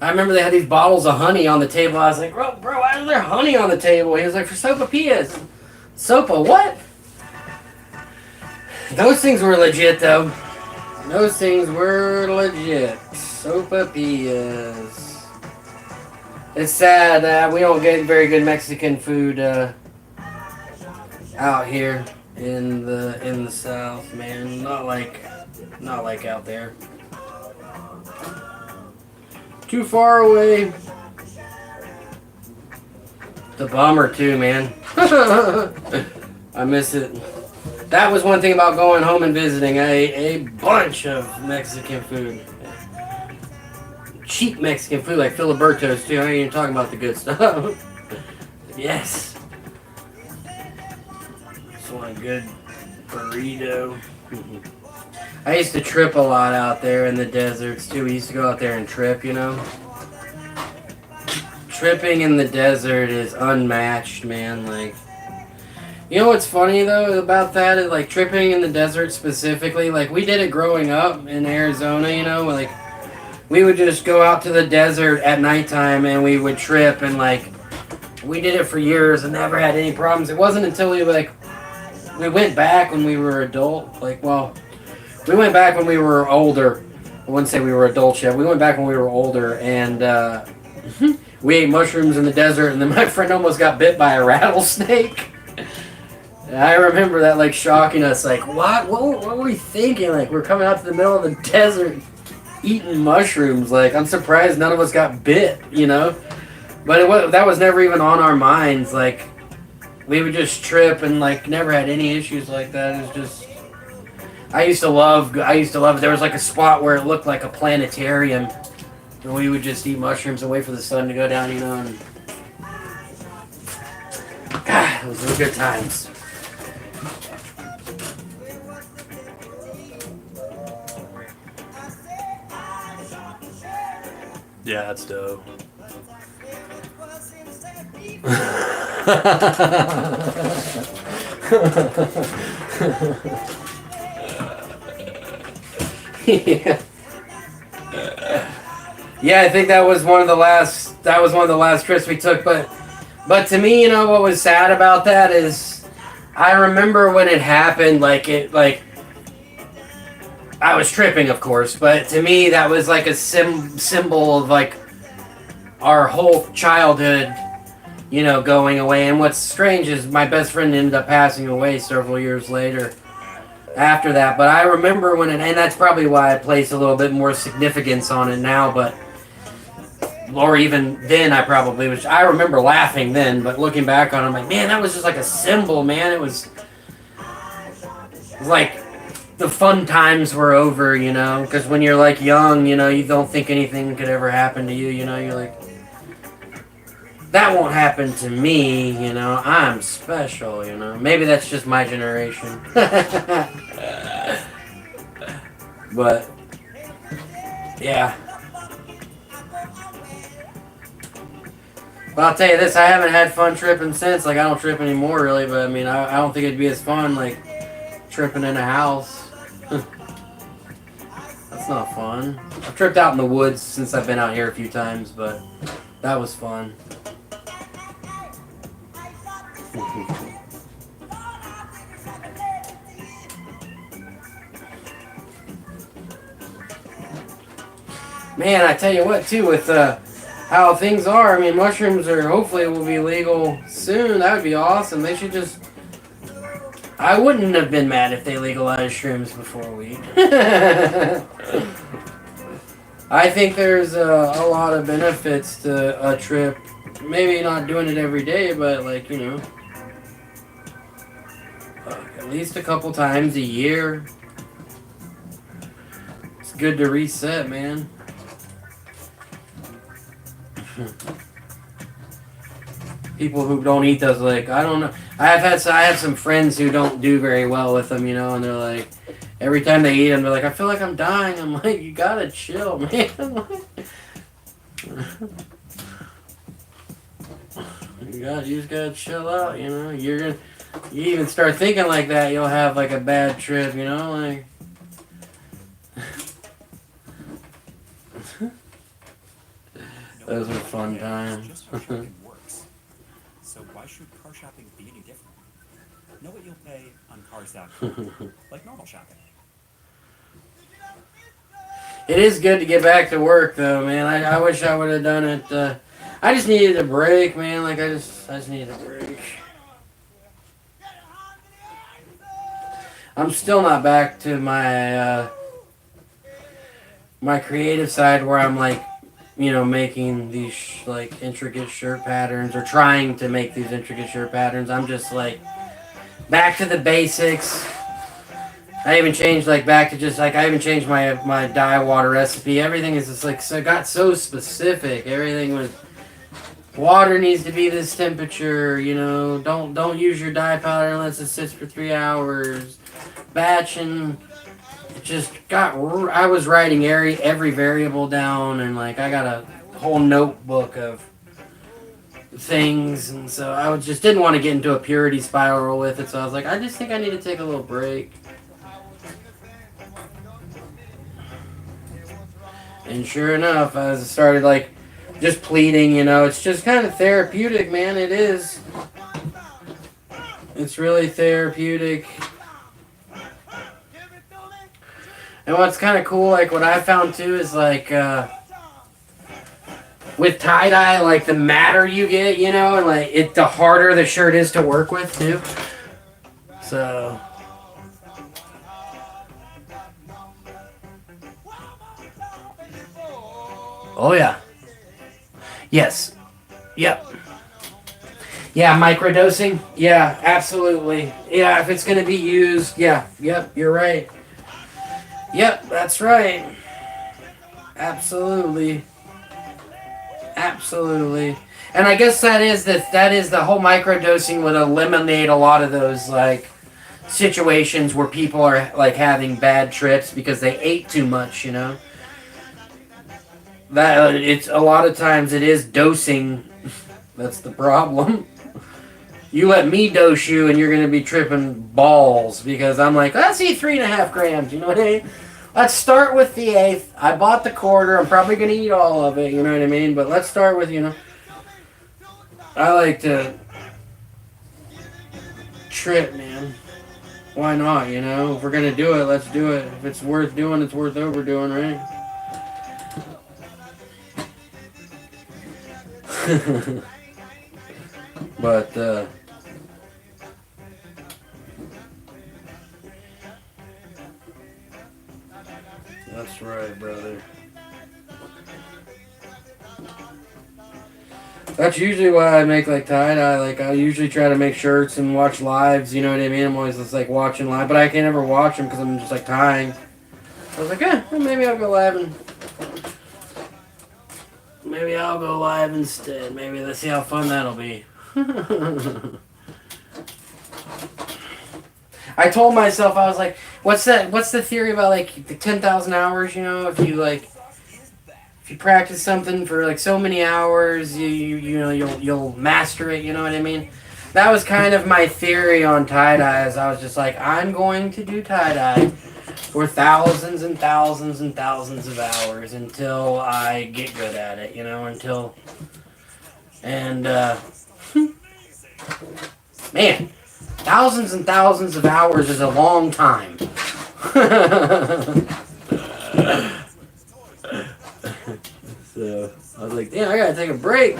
I remember they had these bottles of honey on the table. I was like, bro, why is there honey on the table? He was like, for sopapillas. Sopa, what? Those things were legit, though. Those things were legit. Sopapillas. It's sad that we don't get very good Mexican food out here in the South, man. Not like out there. Too far away. The bummer too, man. I miss it. That was one thing about going home and visiting. I ate a bunch of Mexican food. Cheap Mexican food like Filiberto's too. I ain't even talking about the good stuff. Yes. Just want a good burrito. I used to trip a lot out there in the deserts too. We used to go out there and trip, you know. Tripping in the desert is unmatched, man. Like, you know what's funny though about that is like tripping in the desert specifically. Like, we did it growing up in Arizona, you know. Like, we would just go out to the desert at nighttime and we would trip, and like we did it for years and never had any problems. It wasn't until we went back when we were adult. Like, well, we went back when we were older. I wouldn't say we were adults yet. We went back when we were older, and we ate mushrooms in the desert, and then my friend almost got bit by a rattlesnake. And I remember that, like, shocking us. Like, what were we thinking? Like, we're coming out to the middle of the desert eating mushrooms. Like, I'm surprised none of us got bit, you know? But that was never even on our minds. Like, we would just trip and, like, never had any issues like that. It was just... I used to love it. There was like a spot where it looked like a planetarium, and we would just eat mushrooms and wait for the sun to go down, you know. And God, those were good times. Yeah, that's dope. Yeah. Yeah, I think that was one of the last. That was one of the last trips we took. But to me, you know, what was sad about that is, I remember when it happened. Like I was tripping, of course, but to me, that was like a symbol of like our whole childhood, you know, going away. And what's strange is my best friend ended up passing away several years later after that. But I remember when it, and that's probably why I place a little bit more significance on it now. But or even then, I remember laughing then, but looking back on it, I'm like, man, that was just like a symbol, man. It was like the fun times were over, you know, because when you're like young, you know, you don't think anything could ever happen to you, you know, you're like, that won't happen to me, you know, I'm special, you know. Maybe that's just my generation. But yeah. But I'll tell you this, I haven't had fun tripping since. Like, I don't trip anymore, really, but I mean, I don't think it'd be as fun, like, tripping in a house. That's not fun. I've tripped out in the woods since I've been out here a few times, but that was fun. Man, I tell you what, too, with how things are, I mean, mushrooms are hopefully will be legal soon. That would be awesome. They should just... I wouldn't have been mad if they legalized shrooms before weed. I think there's a lot of benefits to a trip. Maybe not doing it every day, but like, you know, at least a couple times a year. It's good to reset, man. People who don't eat those, like, I don't know. I have some friends who don't do very well with them, you know, and they're like, every time they eat them, they're like, I feel like I'm dying. I'm like, you gotta chill, man. You just gotta chill out, you know. You even start thinking like that, you'll have like a bad trip, you know, like. Those were fun times. So why should car shopping be any different? Know what you'll pay on cars.com, like normal shopping. It is good to get back to work, though, man. I wish I would have done it. I just needed a break, man. Like, I just needed a break. I'm still not back to my my creative side where I'm like, you know, making these like intricate shirt patterns or trying to make these intricate shirt patterns. I'm just like back to the basics. I even changed like back to just like I even changed my dye water recipe. Everything is just like so got so specific. Everything was water needs to be this temperature. You know, don't use your dye powder unless it sits for 3 hours. Batching. It just got. I was writing every variable down, and like I got a whole notebook of things, and so I just didn't want to get into a purity spiral with it. So I was like, I just think I need to take a little break. And sure enough, as I started like just pleading, you know, it's just kind of therapeutic, man. It is. It's really therapeutic. And what's kind of cool, like what I found too, is like with tie-dye, like the madder you get, you know, and like the harder the shirt is to work with too. So. Oh yeah. Yes. Yep. Yeah, microdosing. Yeah, absolutely. Yeah, if it's gonna be used, yeah. Yep, you're right. Yep, that's right. Absolutely. Absolutely. And I guess that is the whole microdosing would eliminate a lot of those like situations where people are like having bad trips because they ate too much, you know. That it's a lot of times it is dosing that's the problem. You let me dose you and you're gonna be tripping balls because I'm like, let's eat 3.5 grams, you know what I mean? Let's start with the 1/8. I bought the quarter, I'm probably gonna eat all of it, you know what I mean? But let's start with, you know, I like to trip, man. Why not, you know? If we're gonna do it, let's do it. If it's worth doing, it's worth overdoing, right? But, that's right, brother. That's usually why I make like tie-dye. Like I usually try to make shirts and watch lives, you know what I mean? I'm always just like watching live, but I can't ever watch them because I'm just like tying. I was like, well, maybe I'll go live and maybe I'll go live instead. Maybe let's see how fun that'll be. I told myself, I was like, what's the theory about like the 10,000 hours, you know, if you practice something for like so many hours, you know you'll master it, you know what I mean? That was kind of my theory on tie-dye, is I was just like, I'm going to do tie-dye for thousands and thousands and thousands of hours until I get good at it, you know, and man, thousands and thousands of hours is a long time. So I was like, damn, I gotta take a break.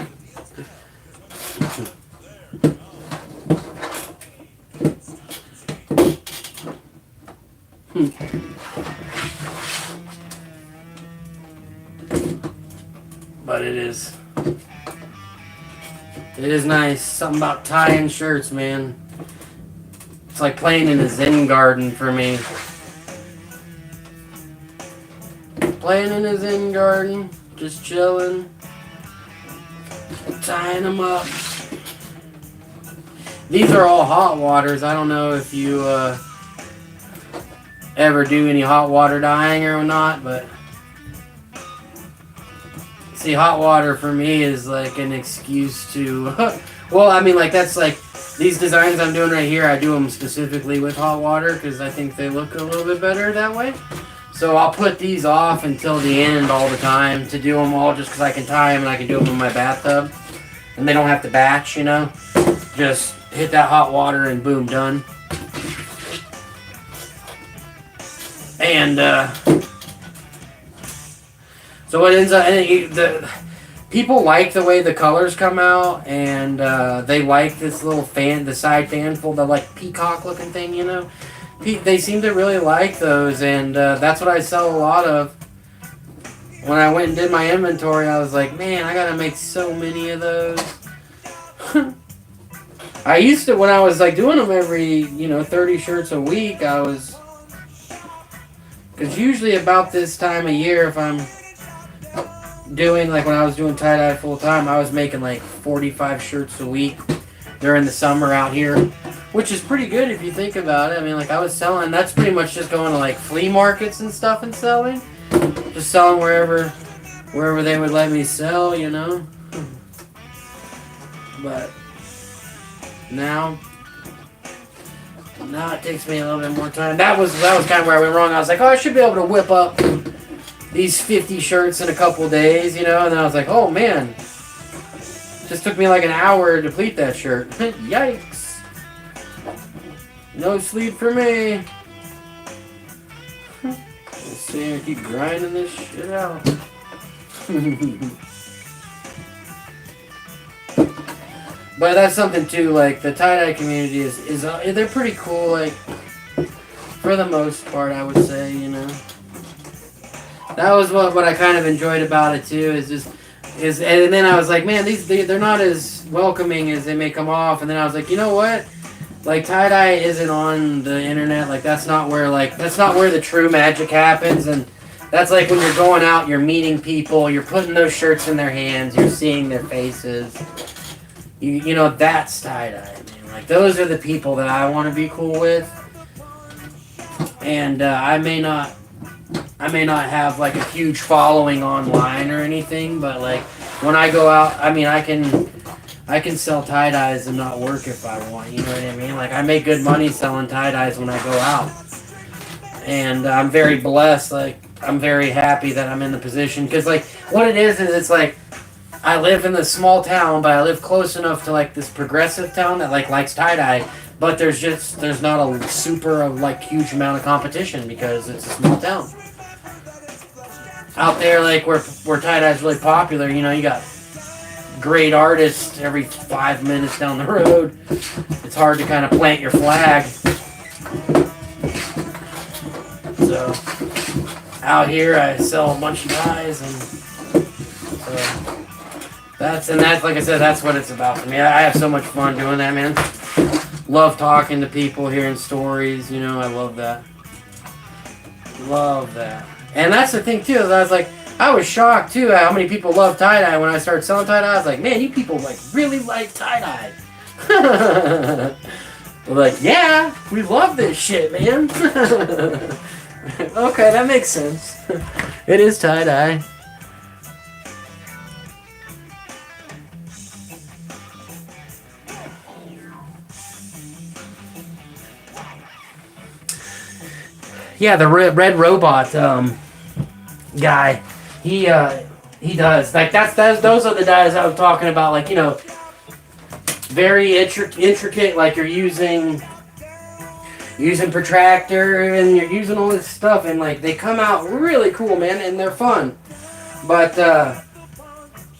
But it is nice. Something about tying shirts, man. It's like playing in a Zen garden for me. Playing in a Zen garden, just chilling, tying them up. These are all hot waters. I don't know if you ever do any hot water dyeing or not, but see, hot water for me is like an excuse to, well, I mean, like that's like, these designs I'm doing right here, I do them specifically with hot water because I think they look a little bit better that way. So I'll put these off until the end all the time to do them all just because I can tie them and I can do them in my bathtub. And they don't have to batch, you know. Just hit that hot water and boom, done. And so what ends up, the people like the way the colors come out, and they like this little fan, the side fanfold, the like peacock looking thing, you know. They seem to really like those, and that's what I sell a lot of. When I went and did my inventory, I was like, man, I gotta make so many of those. I used to, when I was like doing them every, 30 shirts a week, I was, because usually about this time of year, if I'm doing, like when I was doing tie-dye full time, I was making like 45 shirts a week during the summer out here. Which is pretty good if you think about it. I mean, like I was selling, that's pretty much just going to like flea markets and stuff and selling. Just selling wherever they would let me sell, you know. But now it takes me a little bit more time. That was kind of where I went wrong. I was like, oh, I should be able to whip up these 50 shirts in a couple days, you know. And then I was like, oh man, it just took me like an hour to deplete that shirt. Yikes. No sleep for me. Let's see, I keep grinding this shit out. But that's something too, like the tie-dye community is they're pretty cool, like for the most part, I would say, you know. That was what I kind of enjoyed about it too, and then I was like, man, they're not as welcoming as they may come off, and then I was like, you know what? Like tie-dye isn't on the internet. Like that's not where the true magic happens, and That's like when you're going out, you're meeting people, you're putting those shirts in their hands, you're seeing their faces. You know, that's tie-dye, man. Like, those are the people that I want to be cool with. And I may not have like a huge following online or anything, but like when I go out, I mean, I can sell tie-dyes and not work if I want, you know what I mean? Like, I make good money selling tie-dyes when I go out. And I'm very blessed, like, I'm very happy that I'm in the position, because like, what it is it's like, I live in this small town, but I live close enough to like this progressive town that like likes tie-dye, but there's not a super like huge amount of competition because it's a small town. Out there, like where tie-dye is really popular, you know, you got great artists every 5 minutes down the road. It's hard to kind of plant your flag. So out here, I sell a bunch of dyes, and so that's like I said, that's what it's about for me. I have so much fun doing that, man. Love talking to people, hearing stories. You know, I love that. Love that. And that's the thing too. I was shocked too how many people love tie-dye when I started selling tie-dye. I was like, man, you people like really like tie-dye. We're like, yeah, we love this shit, man. Okay, that makes sense. It is tie-dye. Yeah, the red robot guy, he does like those are the dyes I was talking about. Like, you know, very intricate. Like you're using protractor and you're using all this stuff, and like they come out really cool, man, and they're fun. But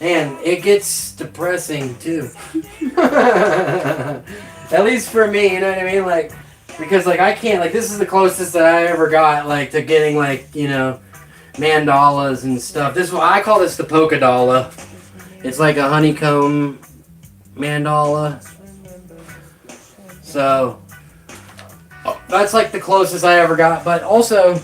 and it gets depressing too. At least for me, you know what I mean? Like, because like I can't, like, this is the closest that I ever got like to getting like, you know, mandalas and stuff. I call this the polka dollar. It's like a honeycomb mandala. So that's like the closest I ever got. But also,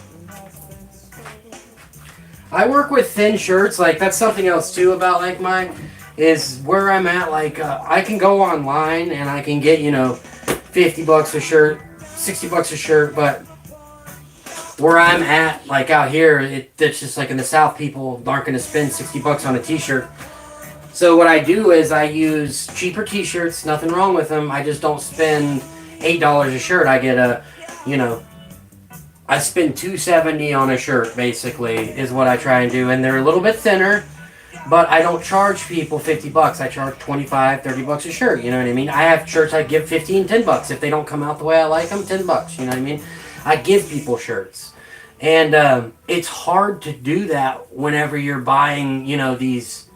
I work with thin shirts. Like, that's something else too about like mine, is where I'm at. Like I can go online and I can get, you know, $50 a shirt, $60 a shirt, but where I'm at, like out here, it's just like in the South, people aren't going to spend $60 on a t-shirt. So what I do is I use cheaper t-shirts, nothing wrong with them. I just don't spend $8 a shirt. I get you know, I spend $2.70 on a shirt, basically, is what I try and do. And they're a little bit thinner, but I don't charge people $50. I charge $25, $30 a shirt, you know what I mean? I have shirts I give $15, $10. If they don't come out the way I like them, $10, you know what I mean? I give people shirts. And it's hard to do that whenever you're buying, you know, these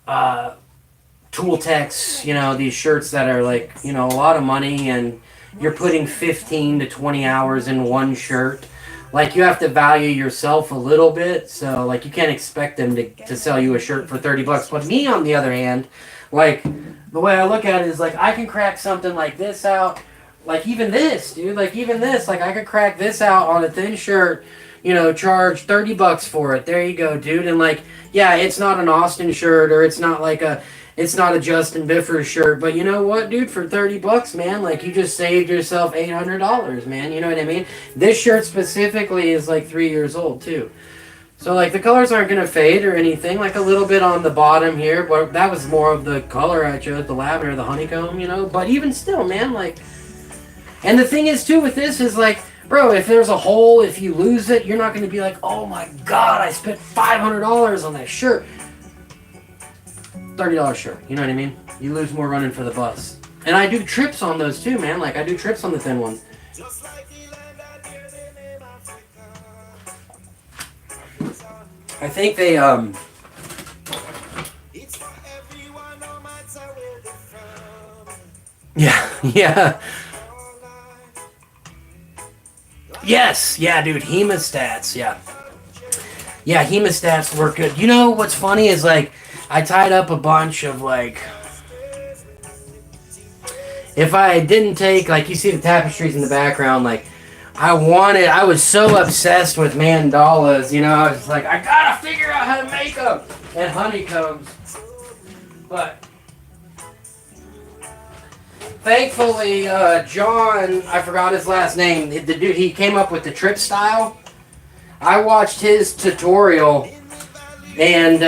Tooltex, you know, these shirts that are like, you know, a lot of money, and you're putting 15 to 20 hours in one shirt. Like, you have to value yourself a little bit, so like you can't expect them to sell you a shirt for $30. But me, on the other hand, like, the way I look at it is like, I can crack something like this out, like even this, dude, like even this, like I could crack this out on a thin shirt, you know, charge $30 for it. There you go, dude. And like, yeah, it's not an Austin shirt, or it's not a Justin Bieber shirt, but you know what, dude? For $30, man, like, you just saved yourself $800, man. You know what I mean? This shirt specifically is like 3 years old too, so like the colors aren't gonna fade or anything. Like a little bit on the bottom here, but that was more of the color I chose, the lavender, the honeycomb, you know. But even still, man, like, and the thing is too with this is like, bro, if there's a hole, if you lose it, you're not gonna be like, oh my god, I spent $500 on that shirt. $30 shirt, you know what I mean? You lose more running for the bus. And I do trips on those too, man. Like, I do trips on the thin ones. I think they yeah. Yes, yeah, dude, hemostats, yeah. Yeah, hemostats work good. You know what's funny is, like, I tied up a bunch of, like, if I didn't take, like, you see the tapestries in the background, like, I was so obsessed with mandalas, you know, I was like, I gotta figure out how to make them. And honeycombs. But thankfully, John, I forgot his last name, the dude, he came up with the trip style. I watched his tutorial and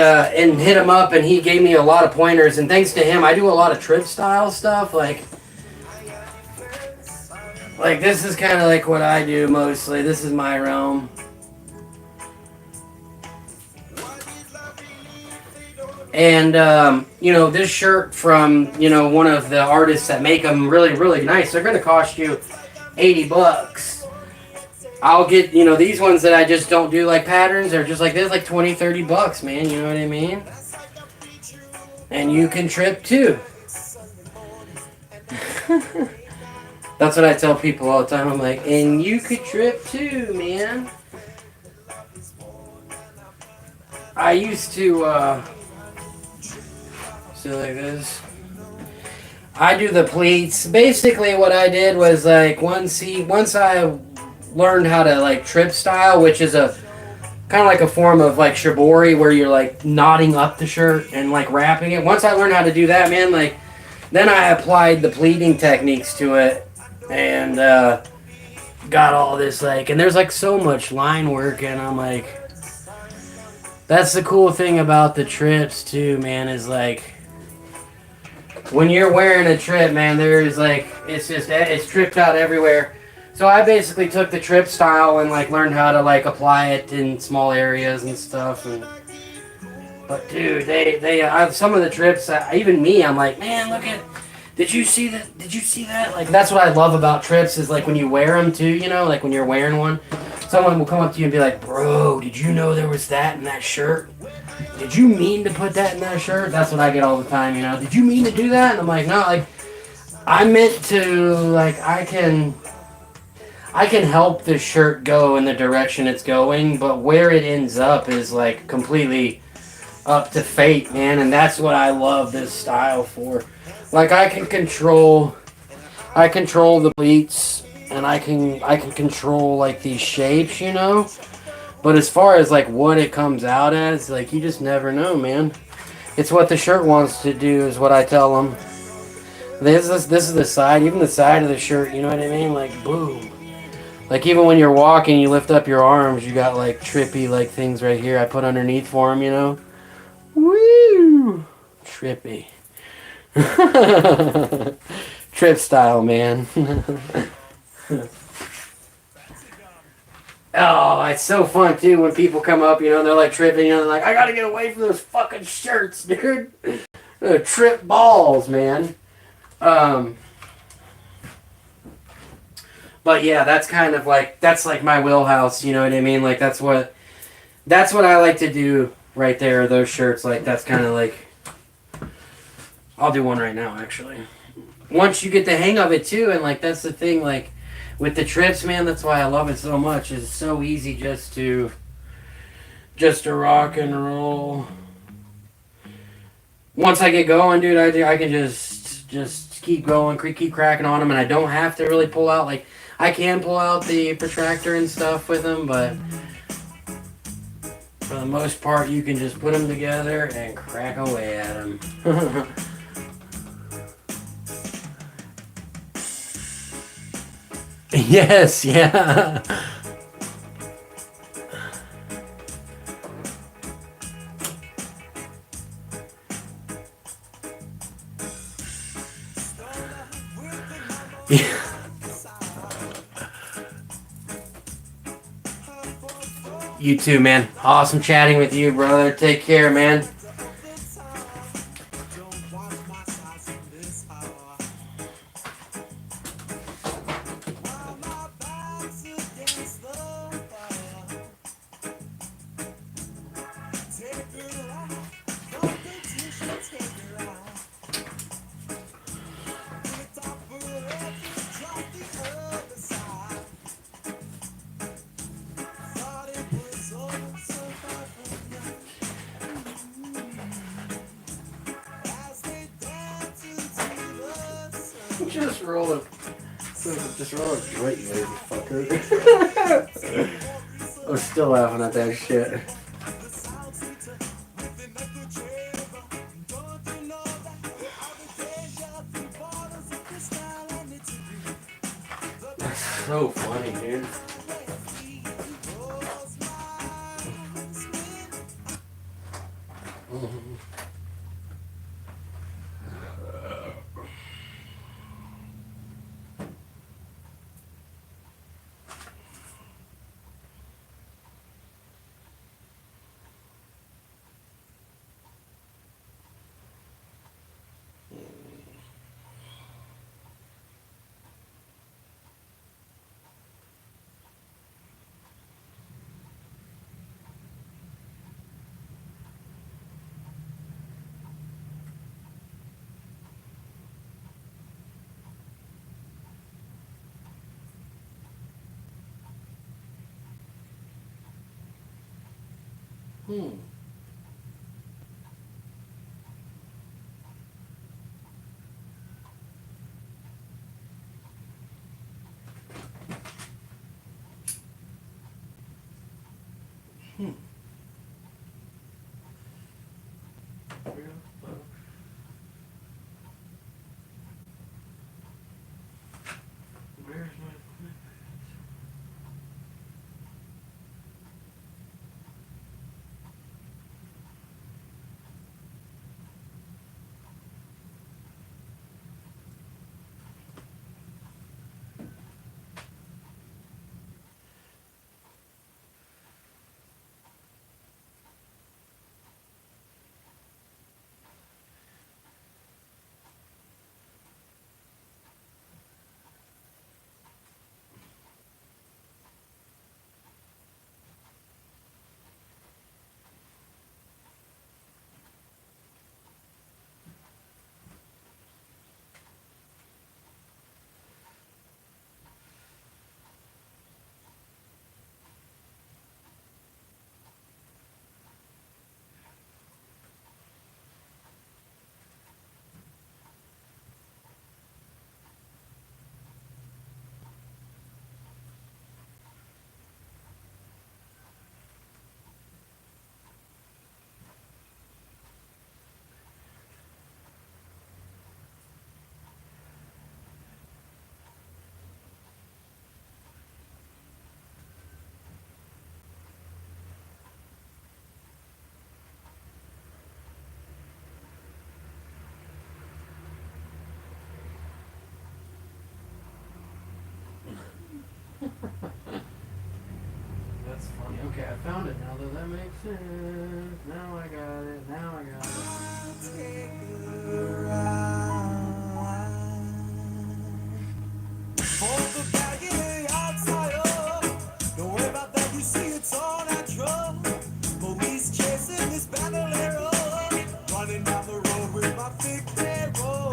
hit him up, and he gave me a lot of pointers. And thanks to him, I do a lot of trip style stuff. Like this is kind of like what I do mostly. This is my realm. And you know, this shirt from, you know, one of the artists that make them really, really nice. They're gonna cost you $80. I'll get, you know, these ones that I just don't do like patterns, are just like this, like $20-$30, man. You know what I mean? And you can trip too. That's what I tell people all the time. I'm like, and you could trip too, man. I used to so like this. I do the pleats. Basically what I did was like once I learned how to like trip style, which is a kind of like a form of like shibori where you're like knotting up the shirt and like wrapping it. Once I learned how to do that, man, like then I applied the pleating techniques to it and got all this like, and there's like so much line work, and I'm like, that's the cool thing about the trips too, man, is like when you're wearing a trip, man, there's like, it's tripped out everywhere. So I basically took the trip style and like learned how to like apply it in small areas and stuff. But dude, some of the trips, even me, I'm like, man, look at, did you see that? Did you see that? Like, that's what I love about trips is like when you wear them too, you know, like when you're wearing one, someone will come up to you and be like, bro, did you know there was that in that shirt? Did you mean to put that in that shirt? That's what I get all the time, you know. Did you mean to do that? And I'm like, no, like, I meant to, like, I can help this shirt go in the direction it's going, but where it ends up is, like, completely up to fate, man. And that's what I love this style for. Like, I can control the pleats, and I can control, like, these shapes, you know. But as far as like what it comes out as, like you just never know, man. It's what the shirt wants to do is what I tell them. This is the side, even the side of the shirt, you know what I mean? Like boom. Like even when you're walking, you lift up your arms, you got like trippy like things right here I put underneath for them, you know? Woo! Trippy. Trip style, man. Oh, it's so fun too when people come up, you know, they're like tripping, you know, they're like, I gotta get away from those fucking shirts, dude. Trip balls, man. But yeah, that's kind of like, that's like my wheelhouse, you know what I mean? Like that's what I like to do right there, those shirts. Like that's kind of like, I'll do one right now actually. Once you get the hang of it too, and like that's the thing, like with the trips, man, that's why I love it so much. It's so easy just to rock and roll. Once I get going, dude, I can just keep going, keep cracking on them, and I don't have to really pull out. Like, I can pull out the protractor and stuff with them, but for the most part, you can just put them together and crack away at them. Yes, yeah. You too, man. Awesome chatting with you, brother. Take care, man. Just rolling. Just roll it right, you lazy fucker. I'm still laughing at that shit. That's so funny, dude. Where's my That's funny. Okay, I found it now. Does that make sense? Now I got it. Now I got Don't worry about that, you see it's all natural. Police chasing this bandolero, running down the road with my big barrel.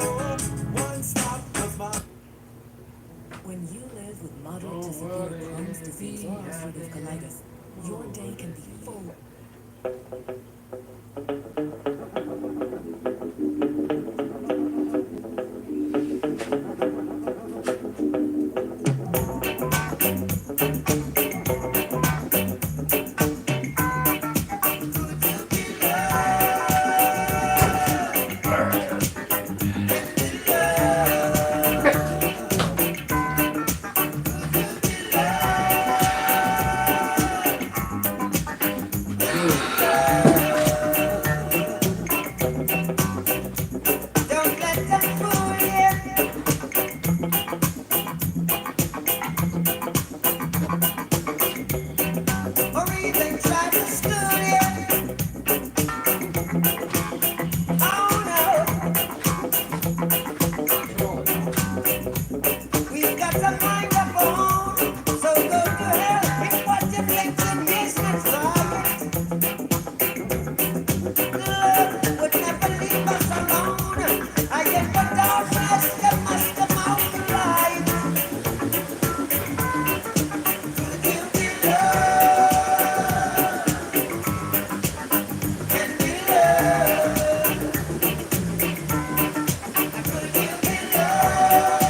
One stop of my. When you live with moderate to severe Crohn's disease or ulcerative colitis, your day can be full. Don't let them fool you, or even try to screw you. Oh no, we've got to find a phone, so go to hell if what you think to me is right. Love would never leave us alone. I get the darkness that must come out the light. Could you be loved? Can be loved? Could you be loved?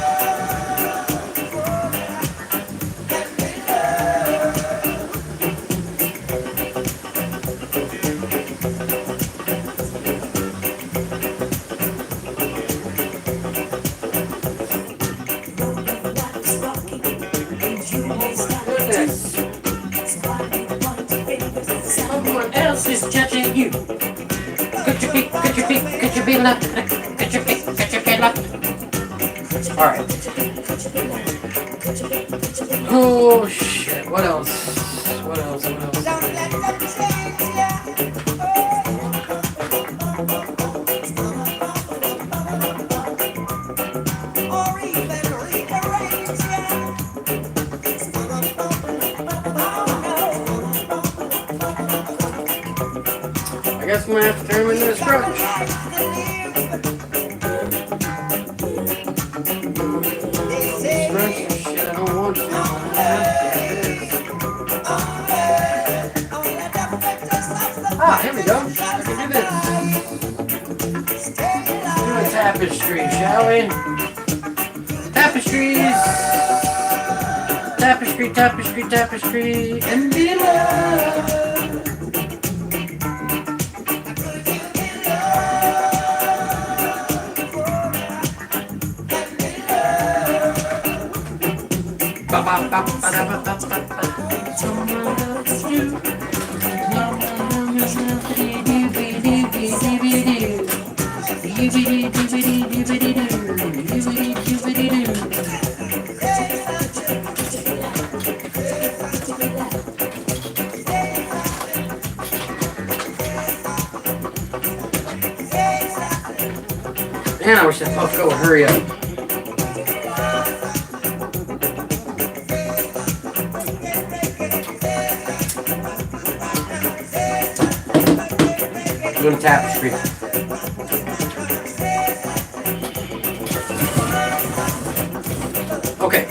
you. Get your feet up. Get your feet up. Alright. Oh shit, what else? What else? I guess I'm gonna have to turn him into a scrunch. Scrunch and shit, I don't want to. Ah, here we go. I can do this. Do a tapestry, shall we? Tapestries. Tapestry, and be loved. Man, I wish that Puffco would hurry up. Doing tapestry. Okay.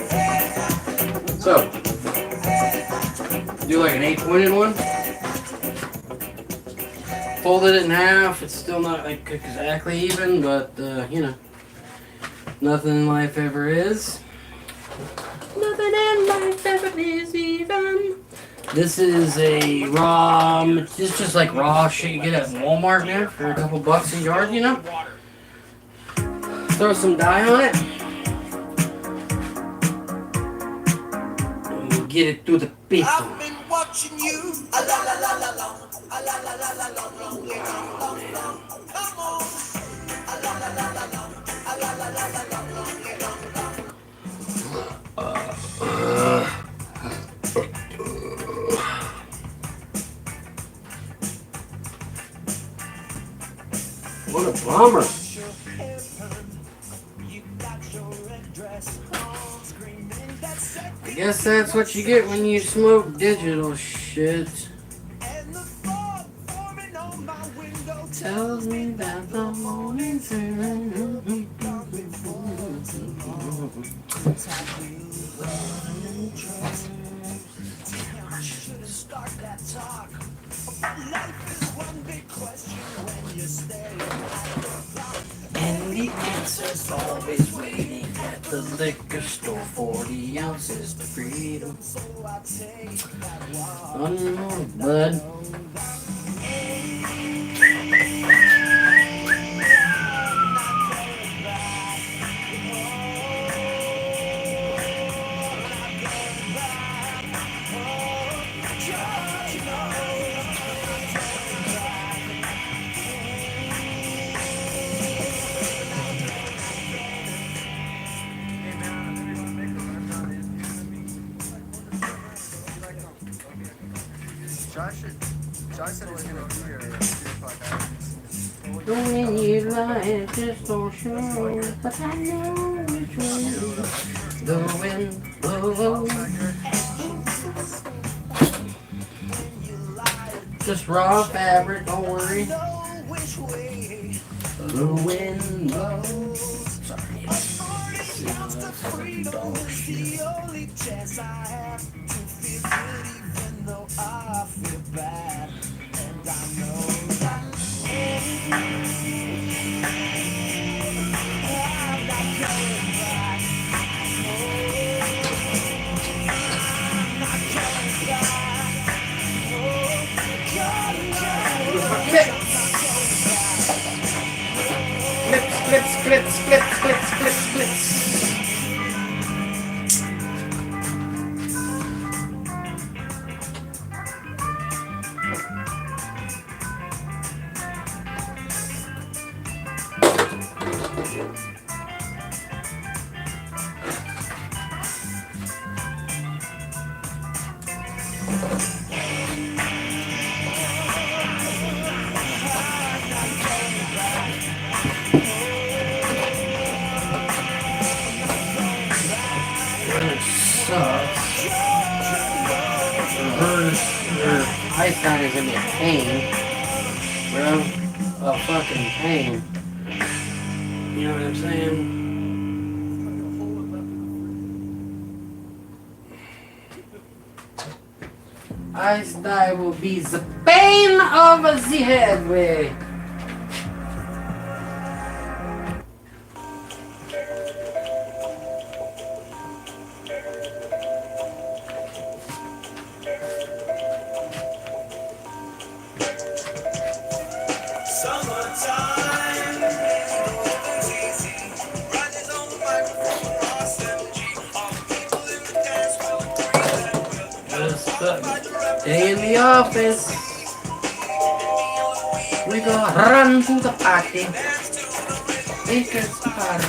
So, do like an 8-pointed one. Folded it in half. It's still not like exactly even, but you know, nothing in life ever is. Nothing in life ever is even. This is a raw, it's just like raw shit you get at Walmart now for a couple bucks a yard, you know? Throw some dye on it. And get it through the piston. I've been watching you. A la la la la la. A la la la la la. Long, long, long. Come on. A la la la la la. A la la la la la. What a bummer. I guess that's what you get when you smoke digital shit. Tells me that the moment's and the answer's always waiting at the liquor store. 40 ounces to freedom. One more, bud. Josh said he's gonna be here. When you lie, just don't show. But I know which way the wind blows. Just raw fabric, don't worry. The wind blows. Sorry. I feel bad, and I know that I'm not going back. I'm not going back. Clips. It sucks. Your eyesight is gonna be a pain, bro. A fucking pain. You know what I'm saying? Eyesight will be the pain of the head way. Summertime, it's easy. Riders on the microphone, Ross energy. All the people in the dance will agree that we'll Just day in the office. We go run to the party. Because party.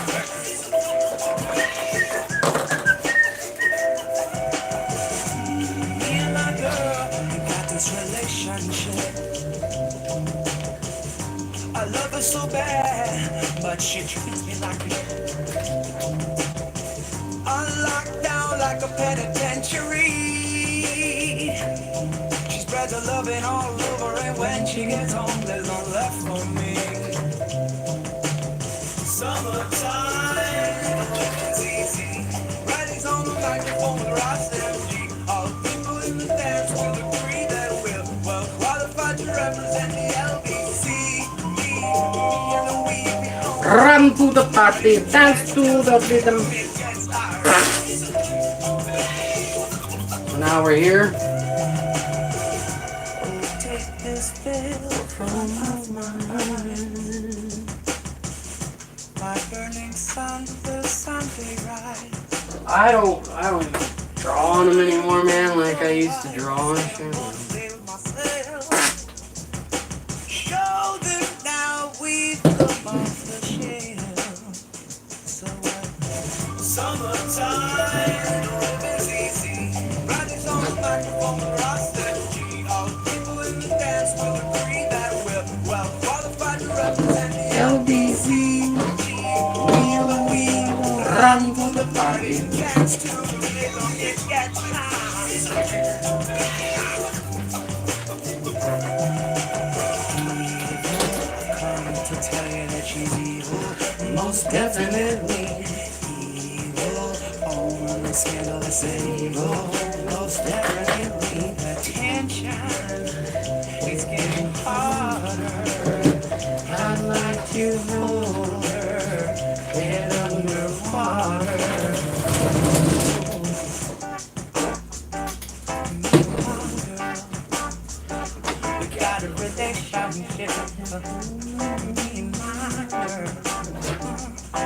me and my girl, we got this relationship. I love her so bad, but she treats me like a I'm locked down like a penitentiary. She spreads her loving all over, and when she gets home, there's no left for me. Summertime, it's easy. Riding's on the microphone with Ross MG. All the people in the dance will agree that we're well qualified to represent the LBC. Run to the party, dance to the rhythm. So now we're here. Take this veil from off my mind. My burning sun will someday rise. I don't draw on them anymore, man, like I used to draw and shit. Show them now we've come off the shelf. So summertime, it's easy. Riding's on the microphone, the Ross energy. All the people in the dance will agree that we're well qualified to represent the LBC, we run to the party. dance to the rhythm, it gets high. To tell you that she's evil, most definitely evil. Only scandalous and evil, most definitely. The tension is getting harder. I'd like to hold her head underwater. We got a relationship. Me and my girl.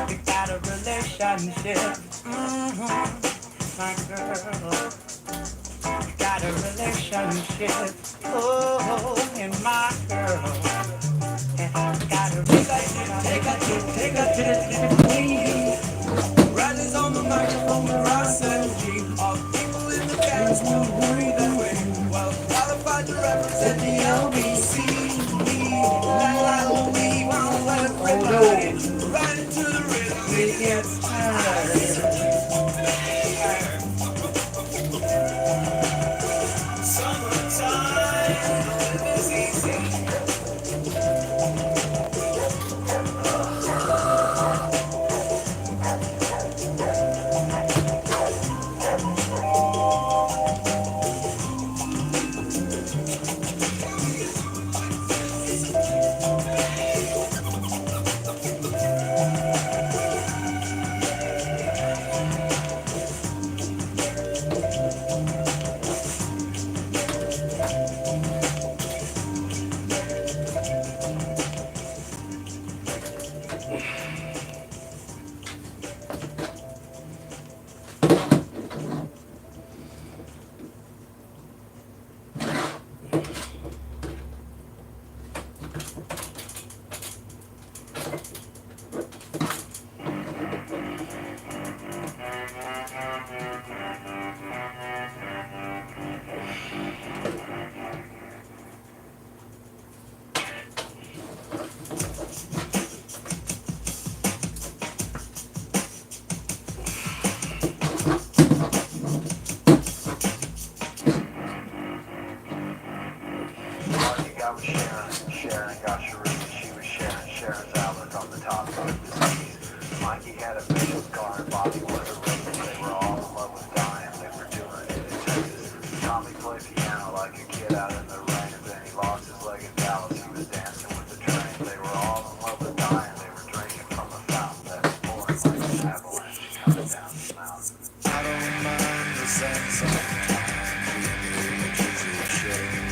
We got a relationship. My girl. We got a relationship. Oh, and my girl. And I got a relationship. Take a Riders on the microphone with Ross energy. All the people in the dance will agree that we're well qualified to represent the LBC. Riding to the rhythm, it gets tired. Summertime, it's easy. like a kid out in the rain. And then he lost his leg in Dallas. He was dancing with the train. They were all in love with dying. They were drinking from a fountain that was pouring like an avalanche coming down the mountain. I don't mind the sense of time, the images it shows.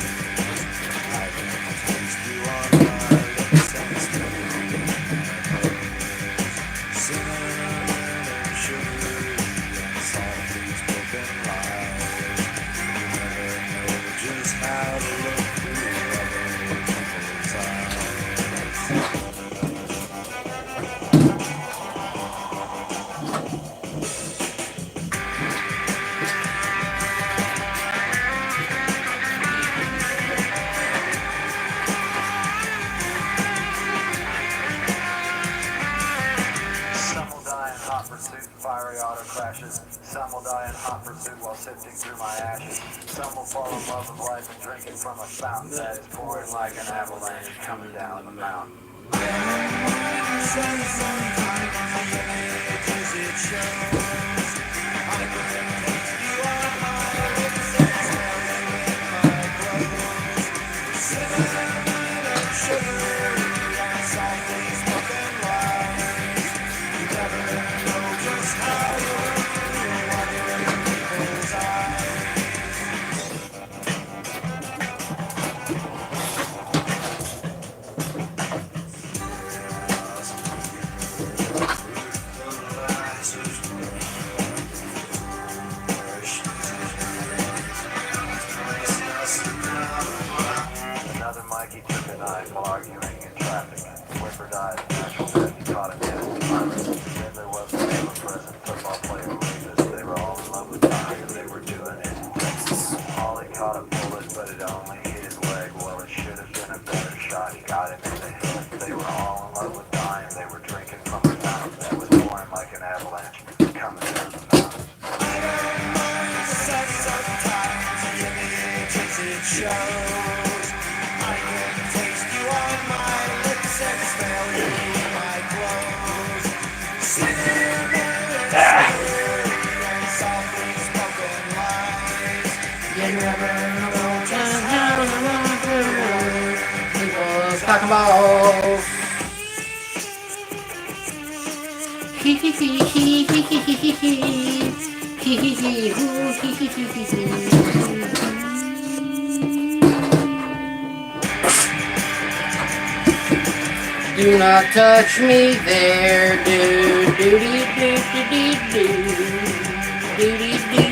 I can taste you on my lips and still cinnamon and sugar and softly spoken lies. You never know just how to look through other people's eyes. Some will die in hot pursuit, fiery auto crashes. Some will die in hot pursuit while sifting through my ashes. Some will fall in love with life and drink it from a fountain that is pouring like an avalanche coming down the mountain. Another Mikey took a knife while arguing in traffic. Whipper died, natural death, he caught a nasty virus. Then there was a ever-present football player rapist. They were all in love with dying, they were doing it in Texas. Ollie caught a bullet, but it only hit his leg. Well, it should have been a better shot, he got him in the head. They were all in love with dying, they were drinking from a fountain that was pouring like an avalanche coming down the mountain. It shows. I can taste you on my lips and smell you in my clothes. Cinnamon and softly spoken lies. You never know just how to run through people's cockballs. Hee hee hee hee hee hee hee hee hee hee hee hoo hee hee hee hee hee. Do not touch me there, do do do do do do do do do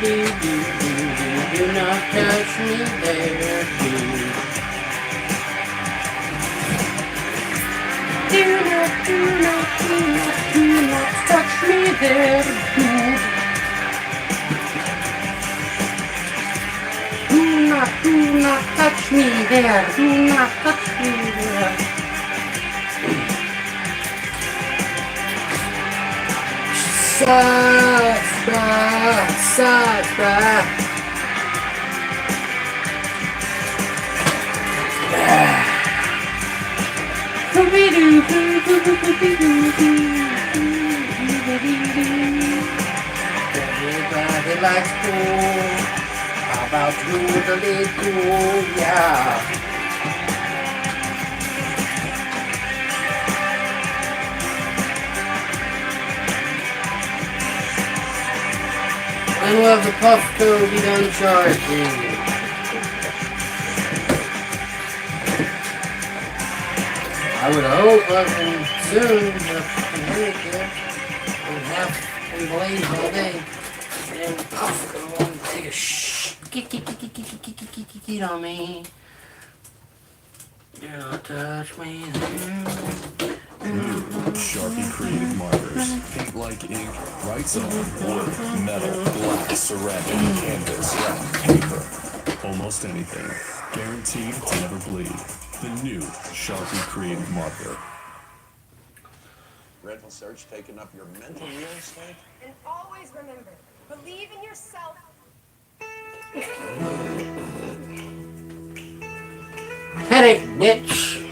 do do. Do not touch me there, do. Do not touch me there, do. Do not touch me there, do not touch me there. Sucks, bruh. Everybody likes pool. How about you with the big pool? Yeah. When will the Puffco be done charging? I would hope nothing soon, but I'm half in blaze all day. And Puffco and take a kick on me. Do not touch me there. Sharpie Creative Markers. Paint like ink, writes on wood, metal, glass, ceramic, canvas, paper. Almost anything. Guaranteed to never bleed. The new Sharpie Creative Marker. Rental search taking up your mental real estate? And always remember, believe in yourself. Headache, bitch.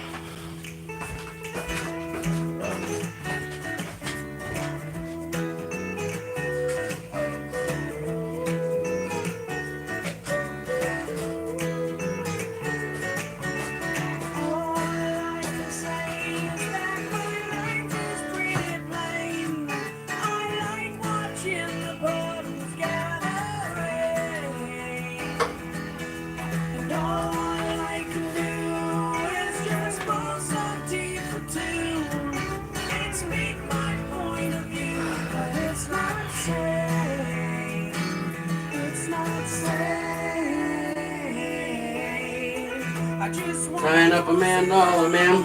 Tying up a mandala, man.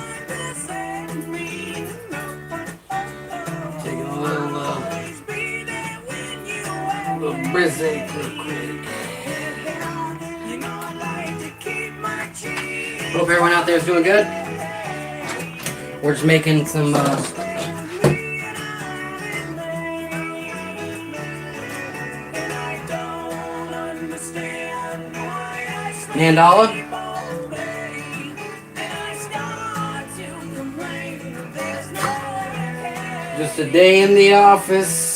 Taking a little brizzy real quick. Hope everyone out there is doing good. We're just making some mandala. Just a day in the office.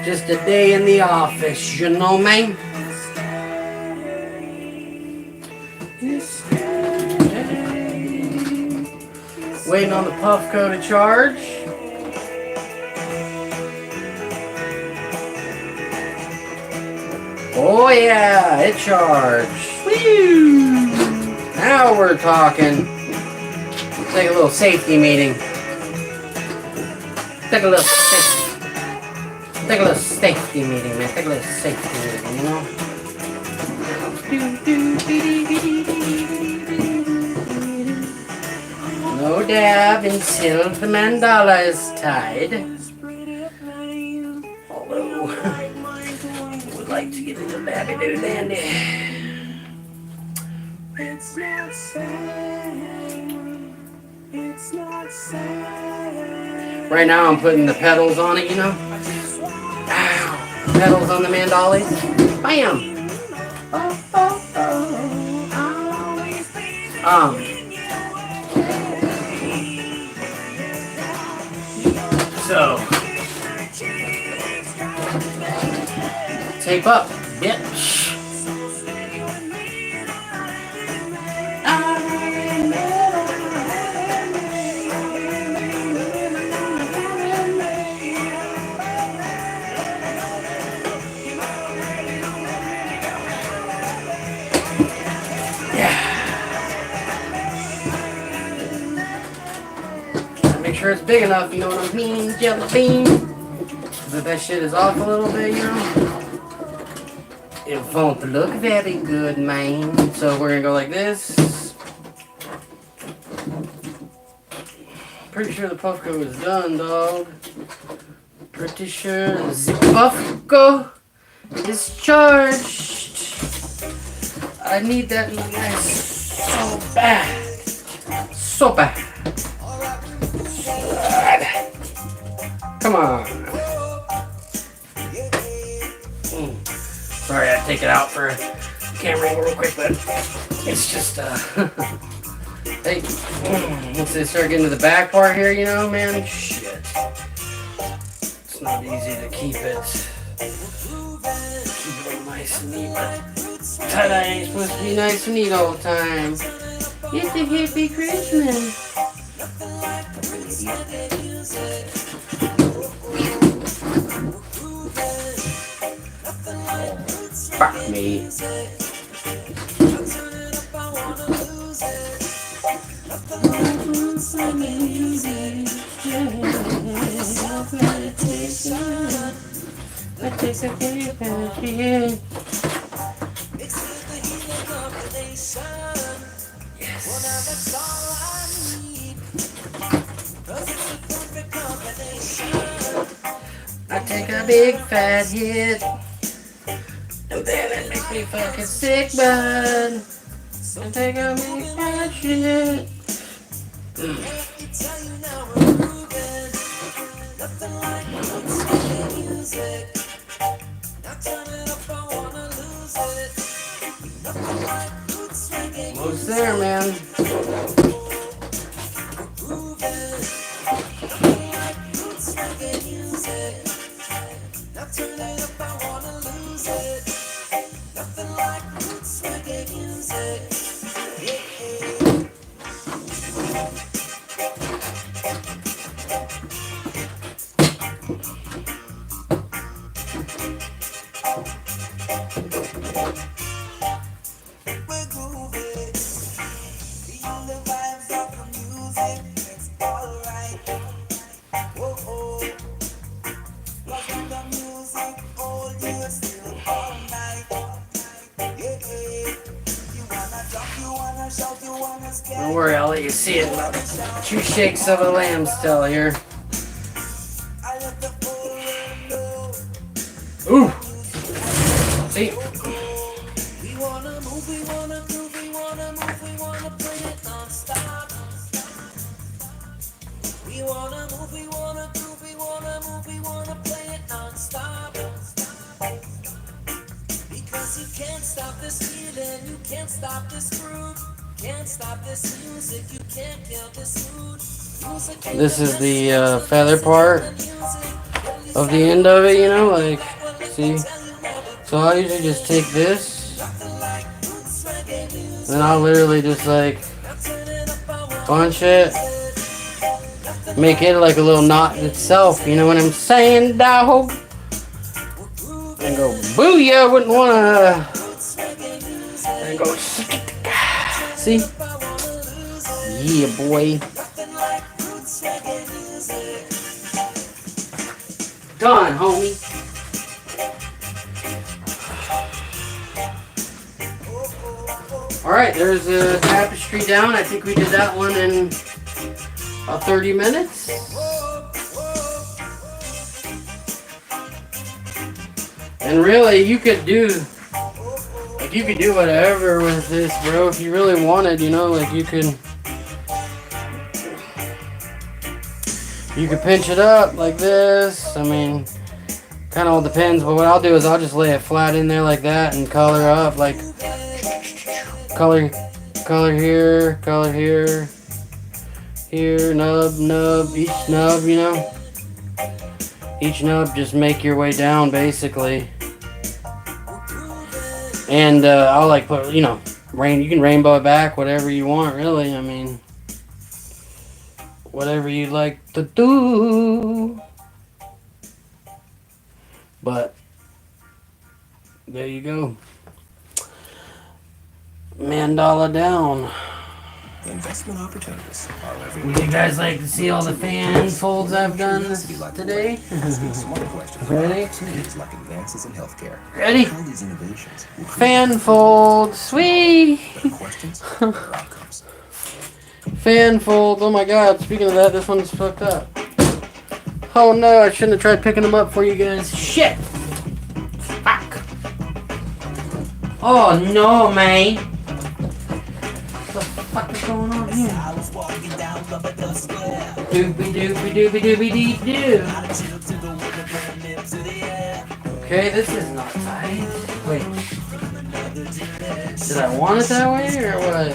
Just a day in the office, you know, man. Waiting on the Puffco to charge. Oh yeah, it charged. Woo! Now we're talking. Take a little safety meeting. Take a little safety meeting, man. Take a little safety meeting, you know? No dab until the mandala is tied. Although, would like to get a little dabby do dandy. It's not safe. Right now I'm putting the pedals on it, you know? Ow. Pedals on the mandali. Bam! So, tape up, bitch. Make sure it's big enough, you know what I mean? Jelly bean. But if that shit is off a little bit, you know, it won't look very good, man. So we're gonna go like this. Pretty sure the Puffco is done, dog. Pretty sure the Puffco is charged. I need that nice so bad. So bad. Come on. Sorry, I had to take it out for camera angle real quick, but it's just, hey, once they start getting to the back part here, you know, man, shit. It's not easy to keep it all nice and neat, but tie-dye ain't supposed to be nice and neat all the time. It's a hippie Christmas. Fuck me. I take a big fat hit, and then it makes me fucking sick, bud. I take a big fat shit. Almost there, man. Don't worry, I'll let you see it. About 2 shakes of a lamb still here. Ooh. See? We wanna move, we wanna groove, we wanna move, we wanna play it non-stop. We wanna move, we wanna groove, we wanna move, we wanna play it non-stop. Because you can't stop this feeling, you can't stop this groove, can't stop this music, you can't kill this mood. This is the feather part of the end of it, you know, like, see? So I usually just take this, and I'll literally just like bunch it, make it like a little knot itself, you know what I'm saying, dog? And go, booyah, wouldn't wanna, and go, see? Yeah, boy. Done, homie. Alright, there's a tapestry down. I think we did that one in about 30 minutes. And really, you could do whatever with this, bro. If you really wanted, you know, like you could pinch it up like this. I mean, kind of all depends, but what I'll do is I'll just lay it flat in there like that and color up, like color here, nub, each nub, you know. Each nub, just make your way down basically. And I'll like put, you know, you can rainbow it back, whatever you want, really. I mean, whatever you like to do. But there you go. Mandala down. Investment opportunities are everywhere. Would you guys like to see all the fan folds I've done today? Ready? Like advances in healthcare. Ready? All these innovations. Fan fold, sweet. Questions or outcomes. Fan fold. Oh my God! Speaking of that, this one's fucked up. Oh no! I shouldn't have tried picking them up for you guys. Shit! Fuck! Oh no, man! What the fuck is going on here? Doobie doobie doobie doobie dee doo. Okay, this is not tight. Wait. Did I want it that way or what?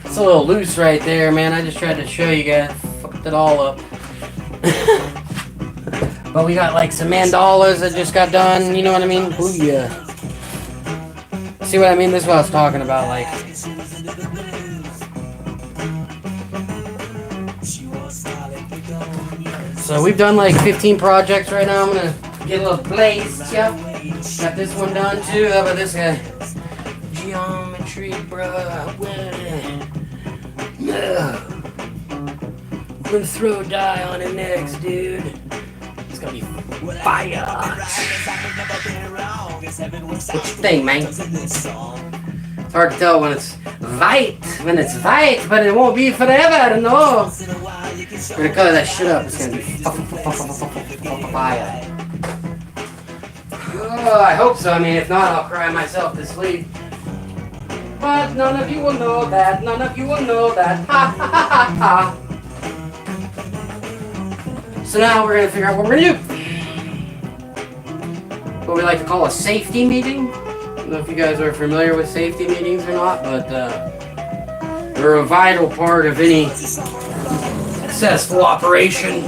It's a little loose right there, man. I just tried to show you guys. Fucked it all up. But we got like some mandalas that just got done. You know what I mean? Ooh, yeah. See what I mean? This is what I was talking about. Like, so we've done like 15 projects right now. I'm gonna get a little blaze. Yep. Got this one done too. How about this guy? Geometry, bruh. I'm gonna throw dye on it next, dude. It's gonna be fire. What you think, man? It's hard to tell when it's white, but it won't be forever, no. We're gonna color that shit up. It's gonna be fire. Oh, I hope so. I mean, if not, I'll cry myself to sleep. But none of you will know that. None of you will know that. Ha ha ha ha. So now we're gonna figure out what we're gonna do. What we like to call a safety meeting. I don't know if you guys are familiar with safety meetings or not, but they're a vital part of any successful operation.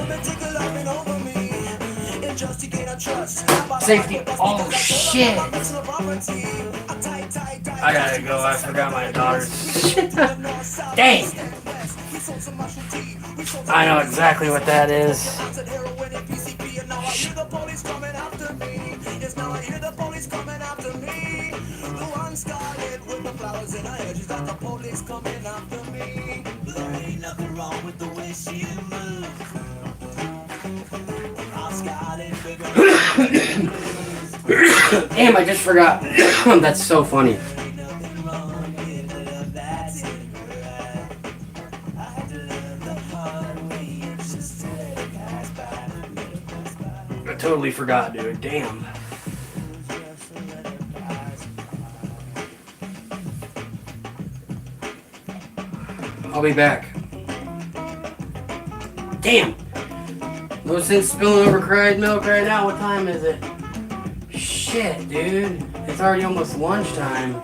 Safety. Oh shit! I gotta go. I forgot my daughter's. Dang! I know exactly what that is. Damn, I just forgot. That's so funny. I totally forgot, dude. Damn. I'll be back. Damn. No sense spilling over cried milk right now. What time is it? Shit, dude. It's already almost lunchtime.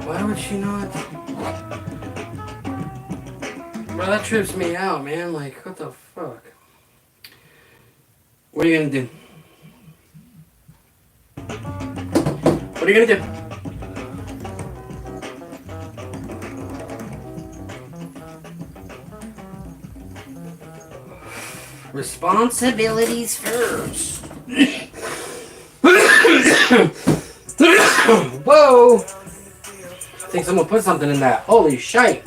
Why would she not? Bro, that trips me out, man. Like, what the fuck? What are you gonna do? What are you gonna do? Responsibilities first. Whoa! I think someone put something in that. Holy shite.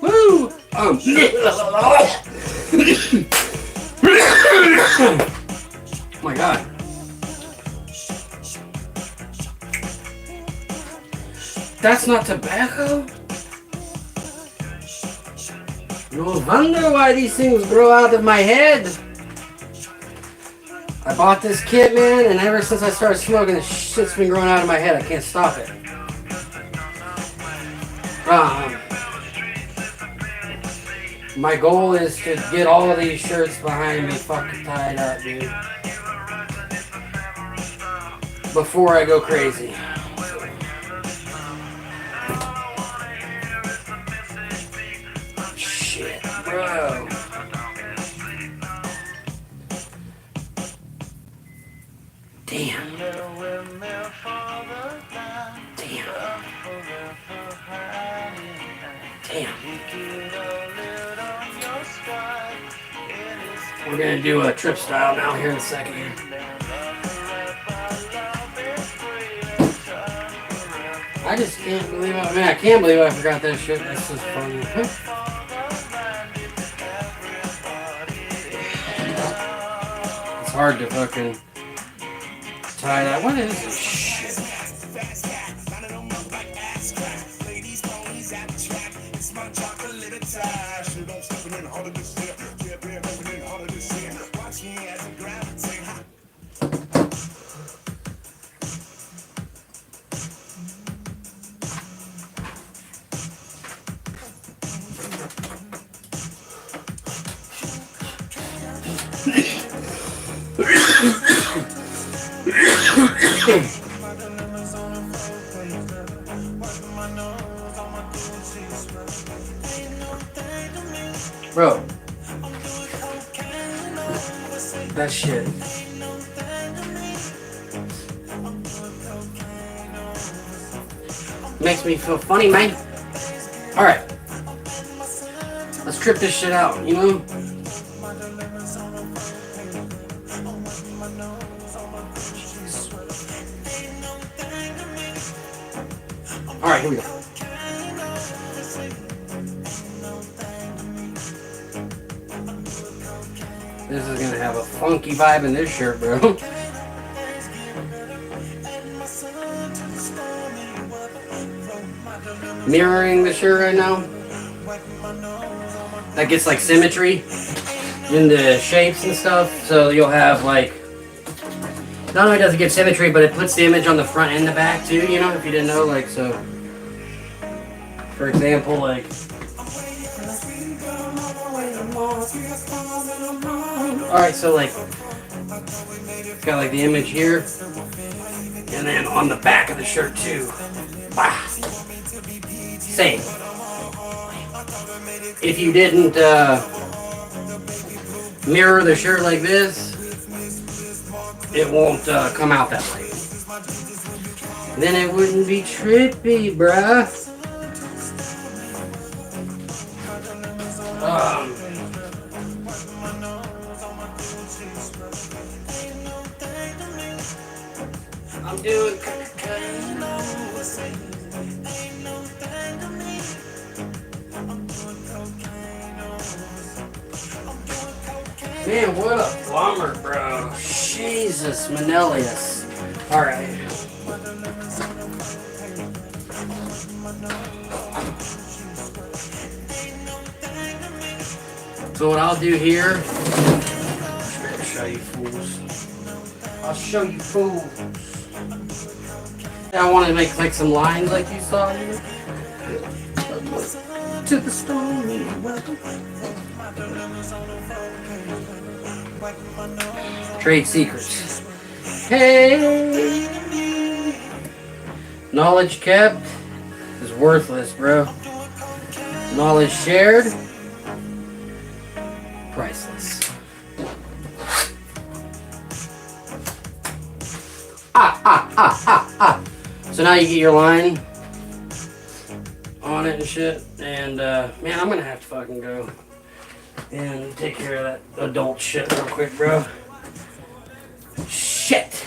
Woo! Oh my god. That's not tobacco? No wonder why these things grow out of my head. I bought this kit, man, and ever since I started smoking, this shit's been growing out of my head. I can't stop it. My goal is to get all of these shirts behind me fucking tied up, dude. Before I go crazy. Shit, bro. Damn. Damn. Damn. We're gonna do a trip style now here in a second here. I just can't believe it. I mean, I can't believe I forgot that shit. That's just funny. It's hard to fucking tie that. What is this shit? Bro, that shit. Makes me feel funny, man. Alright. Let's trip this shit out, you know? Alright, here we go. This is gonna have a funky vibe in this shirt, bro. Mirroring the shirt right now. That gets like symmetry in the shapes and stuff. So you'll have like, not only does it give symmetry, but it puts the image on the front and the back too, you know, if you didn't know, like, so. For example, like, alright, so like, got like the image here, and then on the back of the shirt too. Bah. Same. If you didn't mirror the shirt like this, it won't come out that way. Then it wouldn't be trippy, bruh. Man, what a bummer, bro. Jesus, Manelius. Alright. So what I'll do here, I'll show you fools. I'll show you fools. I want to make like some lines like you saw here. To the story. Trade secrets. Hey, knowledge kept is worthless, bro. Knowledge shared, priceless. So now you get your line on it and shit. And man, I'm gonna have to fucking go and take care of that adult shit real quick, bro. Shit.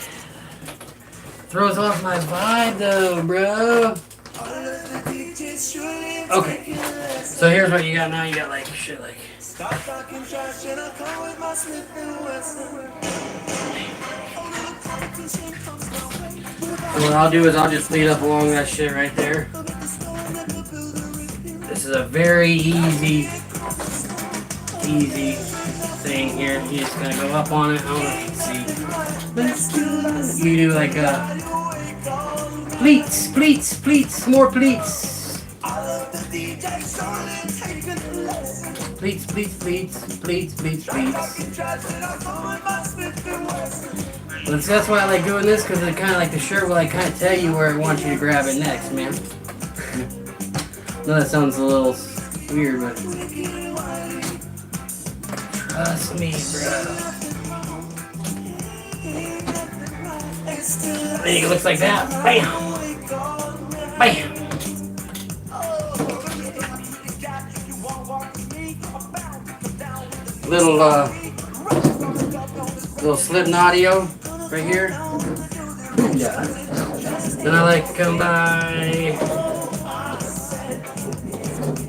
Throws off my vibe though, bro. Okay. So here's what you got now. You got like shit like. So what I'll do is I'll just lead up along that shit right there. This is a very easy thing here. You're just gonna go up on it. I don't know if you can see. You do like pleats, more pleats. Pleats. That's why I like doing this, because it kind of like the shirt will like kind of tell you where it wants you to grab it next, man. No, that sounds a little weird, but trust me, bro. I think it looks like that. Bam! Bam! Little slip audio right here. Yeah. Then I like to come by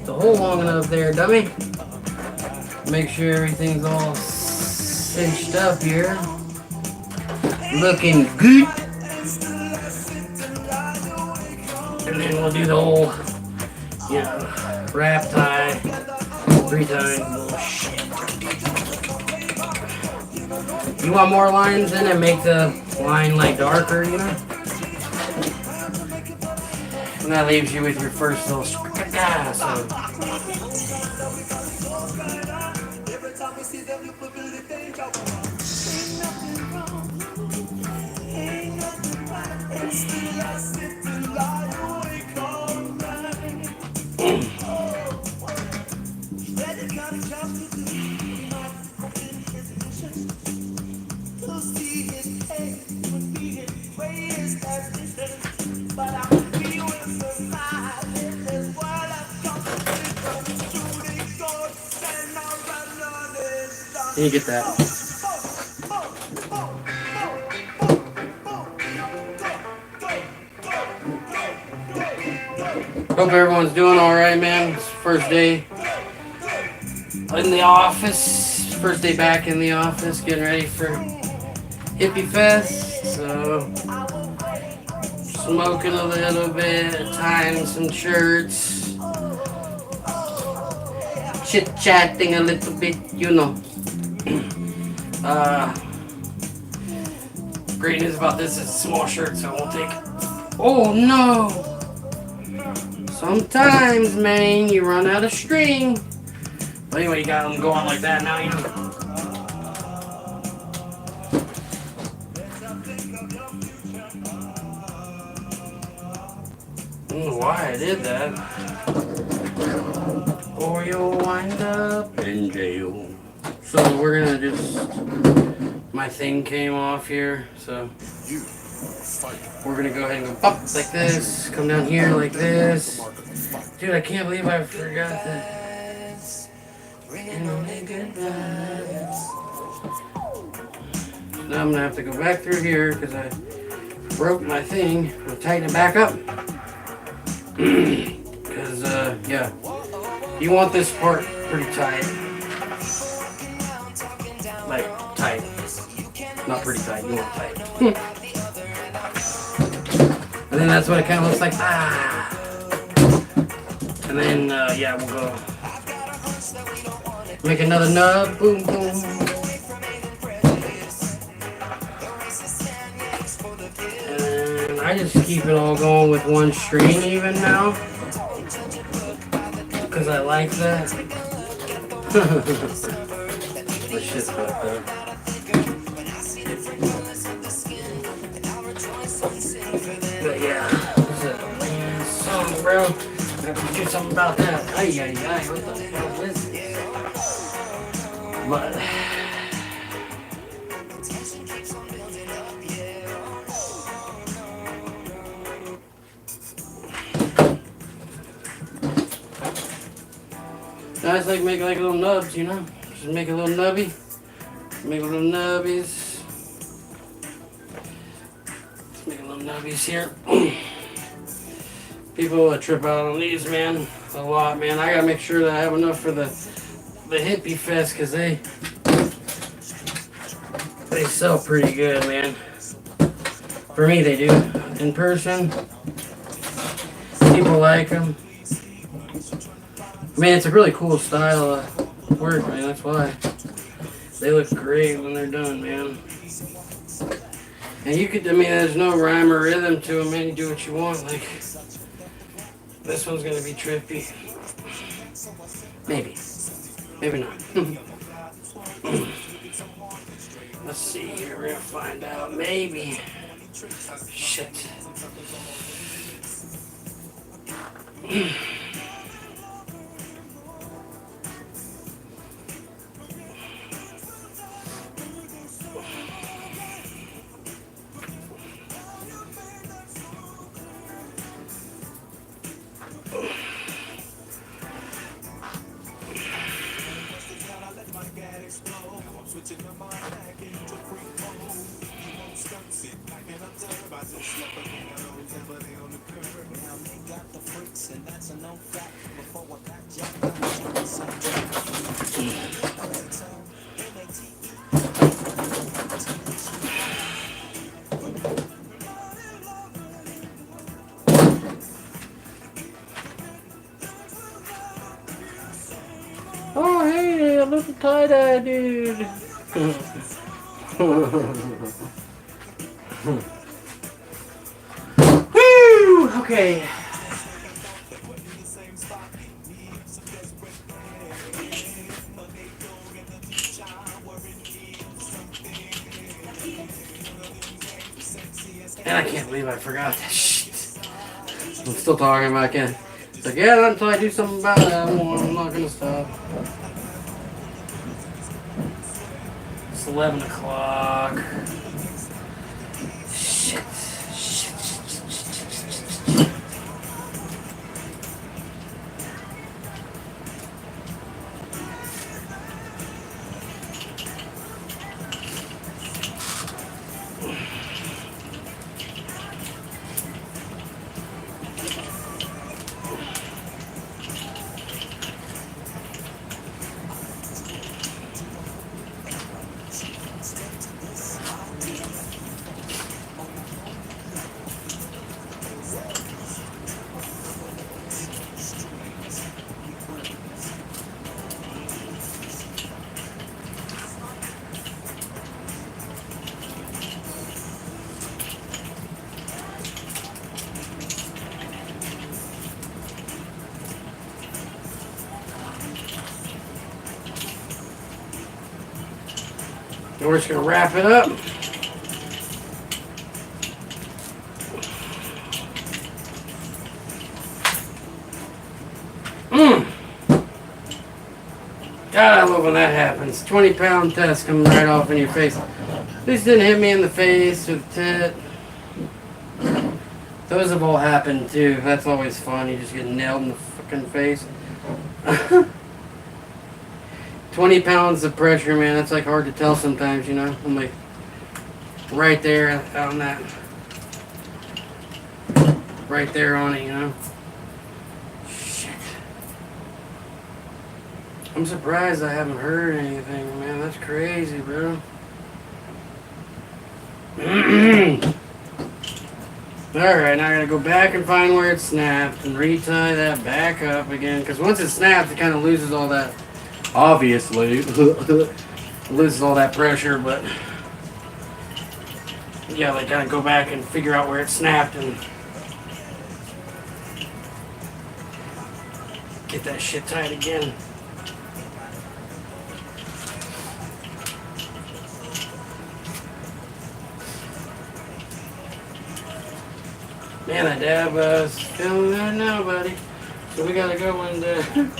the hole long enough there, dummy. Make sure everything's all cinched up here. Looking good. And then we'll do the whole, wrap tie, 3 times. Bullshit. You want more lines in it? Make the line like darker, you know? And that leaves you with your first little so. You get that. Hope everyone's doing alright, man. It's first day in the office. First day back in the office, getting ready for Hippie Fest. So, smoking a little bit, tying some shirts, chit-chatting a little bit, you know. Great news about this is a small shirt, so it won't take. Oh no! Sometimes, man, you run out of string. But anyway, you got them going like that now, you know. I don't know why I did that. Or you'll wind up in jail. So we're gonna just, my thing came off here, so we're gonna go ahead and go up like this, come down here like this. Dude, I can't believe I forgot that. Now I'm gonna have to go back through here because I broke my thing. I'll tighten it back up. Because, you want this part pretty tight. like tight. Not pretty tight, you want tight. And then that's what it kind of looks like. Ah. And then, yeah, we'll go make another nub. Boom, boom. And I just keep it all going with one string even now. Because I like that. This shit's fucked up. But yeah, this is a man song, bro. I have to do something about that. Ay, ay, ay, what the hell is this? But I just like make like little nubs, you know? Just make a little nubby. Make little nubbies. Make little nubbies here. People trip out on these, man, a lot, man. I gotta make sure that I have enough for the hippie fest, cause they sell pretty good, man. For me, they do. In person, people like them. I mean, it's a really cool style of work, man. That's why they look great when they're done, man. And you could, I mean, there's no rhyme or rhythm to them, man. You do what you want. Like, this one's gonna be trippy. Maybe. Maybe not. Let's see here. We're gonna find out. Maybe. Shit. Oh, hey, a little tie-dye dude. Woo! Okay. And I can't believe I forgot that shit. I'm still talking about it. It's like, yeah, not until I do something about it, I'm not gonna stop. It's 11 o'clock. Shit. And we're just gonna wrap it up. God, I love when that happens. 20-pound test coming right off in your face. At least it didn't hit me in the face or the tit. Those have all happened too. That's always fun. You just get nailed in the fucking face. 20 pounds of pressure, man. That's like hard to tell sometimes, you know. I'm like right there on that. Right there on it, you know. Shit. I'm surprised I haven't heard anything, man. That's crazy, bro. Alright, now I gotta go back and find where it snapped and retie that back up again. Because once it snaps, it kind of loses all that. Obviously, loses all that pressure, but yeah, like gotta go back and figure out where it snapped and get that shit tight again. Man, that dab is feeling good now, buddy. So we gotta go and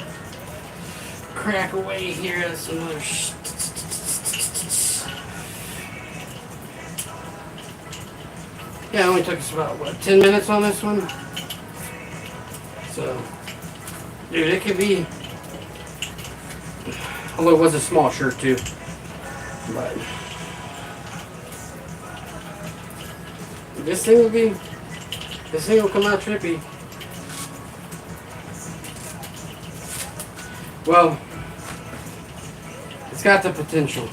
crack away here at some other shit. Yeah, it only took us about, what, 10 minutes on this one? So, dude, it could be, although it was a small shirt too, but this thing will come out trippy. Well, it's got the potential.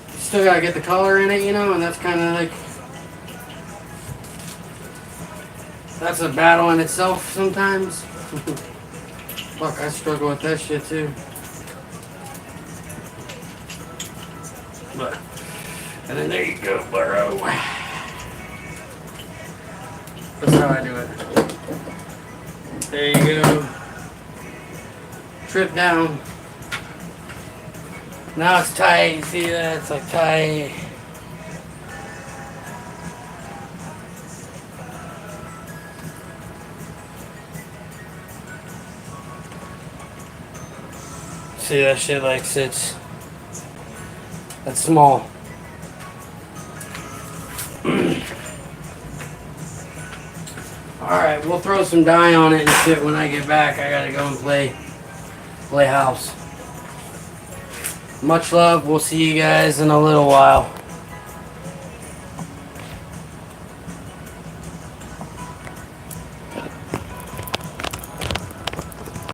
Still gotta get the color in it, you know, and that's kind of like, that's a battle in itself sometimes. Fuck, I struggle with that shit too. But, and then there you go, bro. That's how I do it. There you go. Trip down. Now it's tight. You see that? It's like tight. See that shit like sits. That's small. Alright, we'll throw some dye on it and shit when I get back. I gotta go and play house. Much love. We'll see you guys in a little while.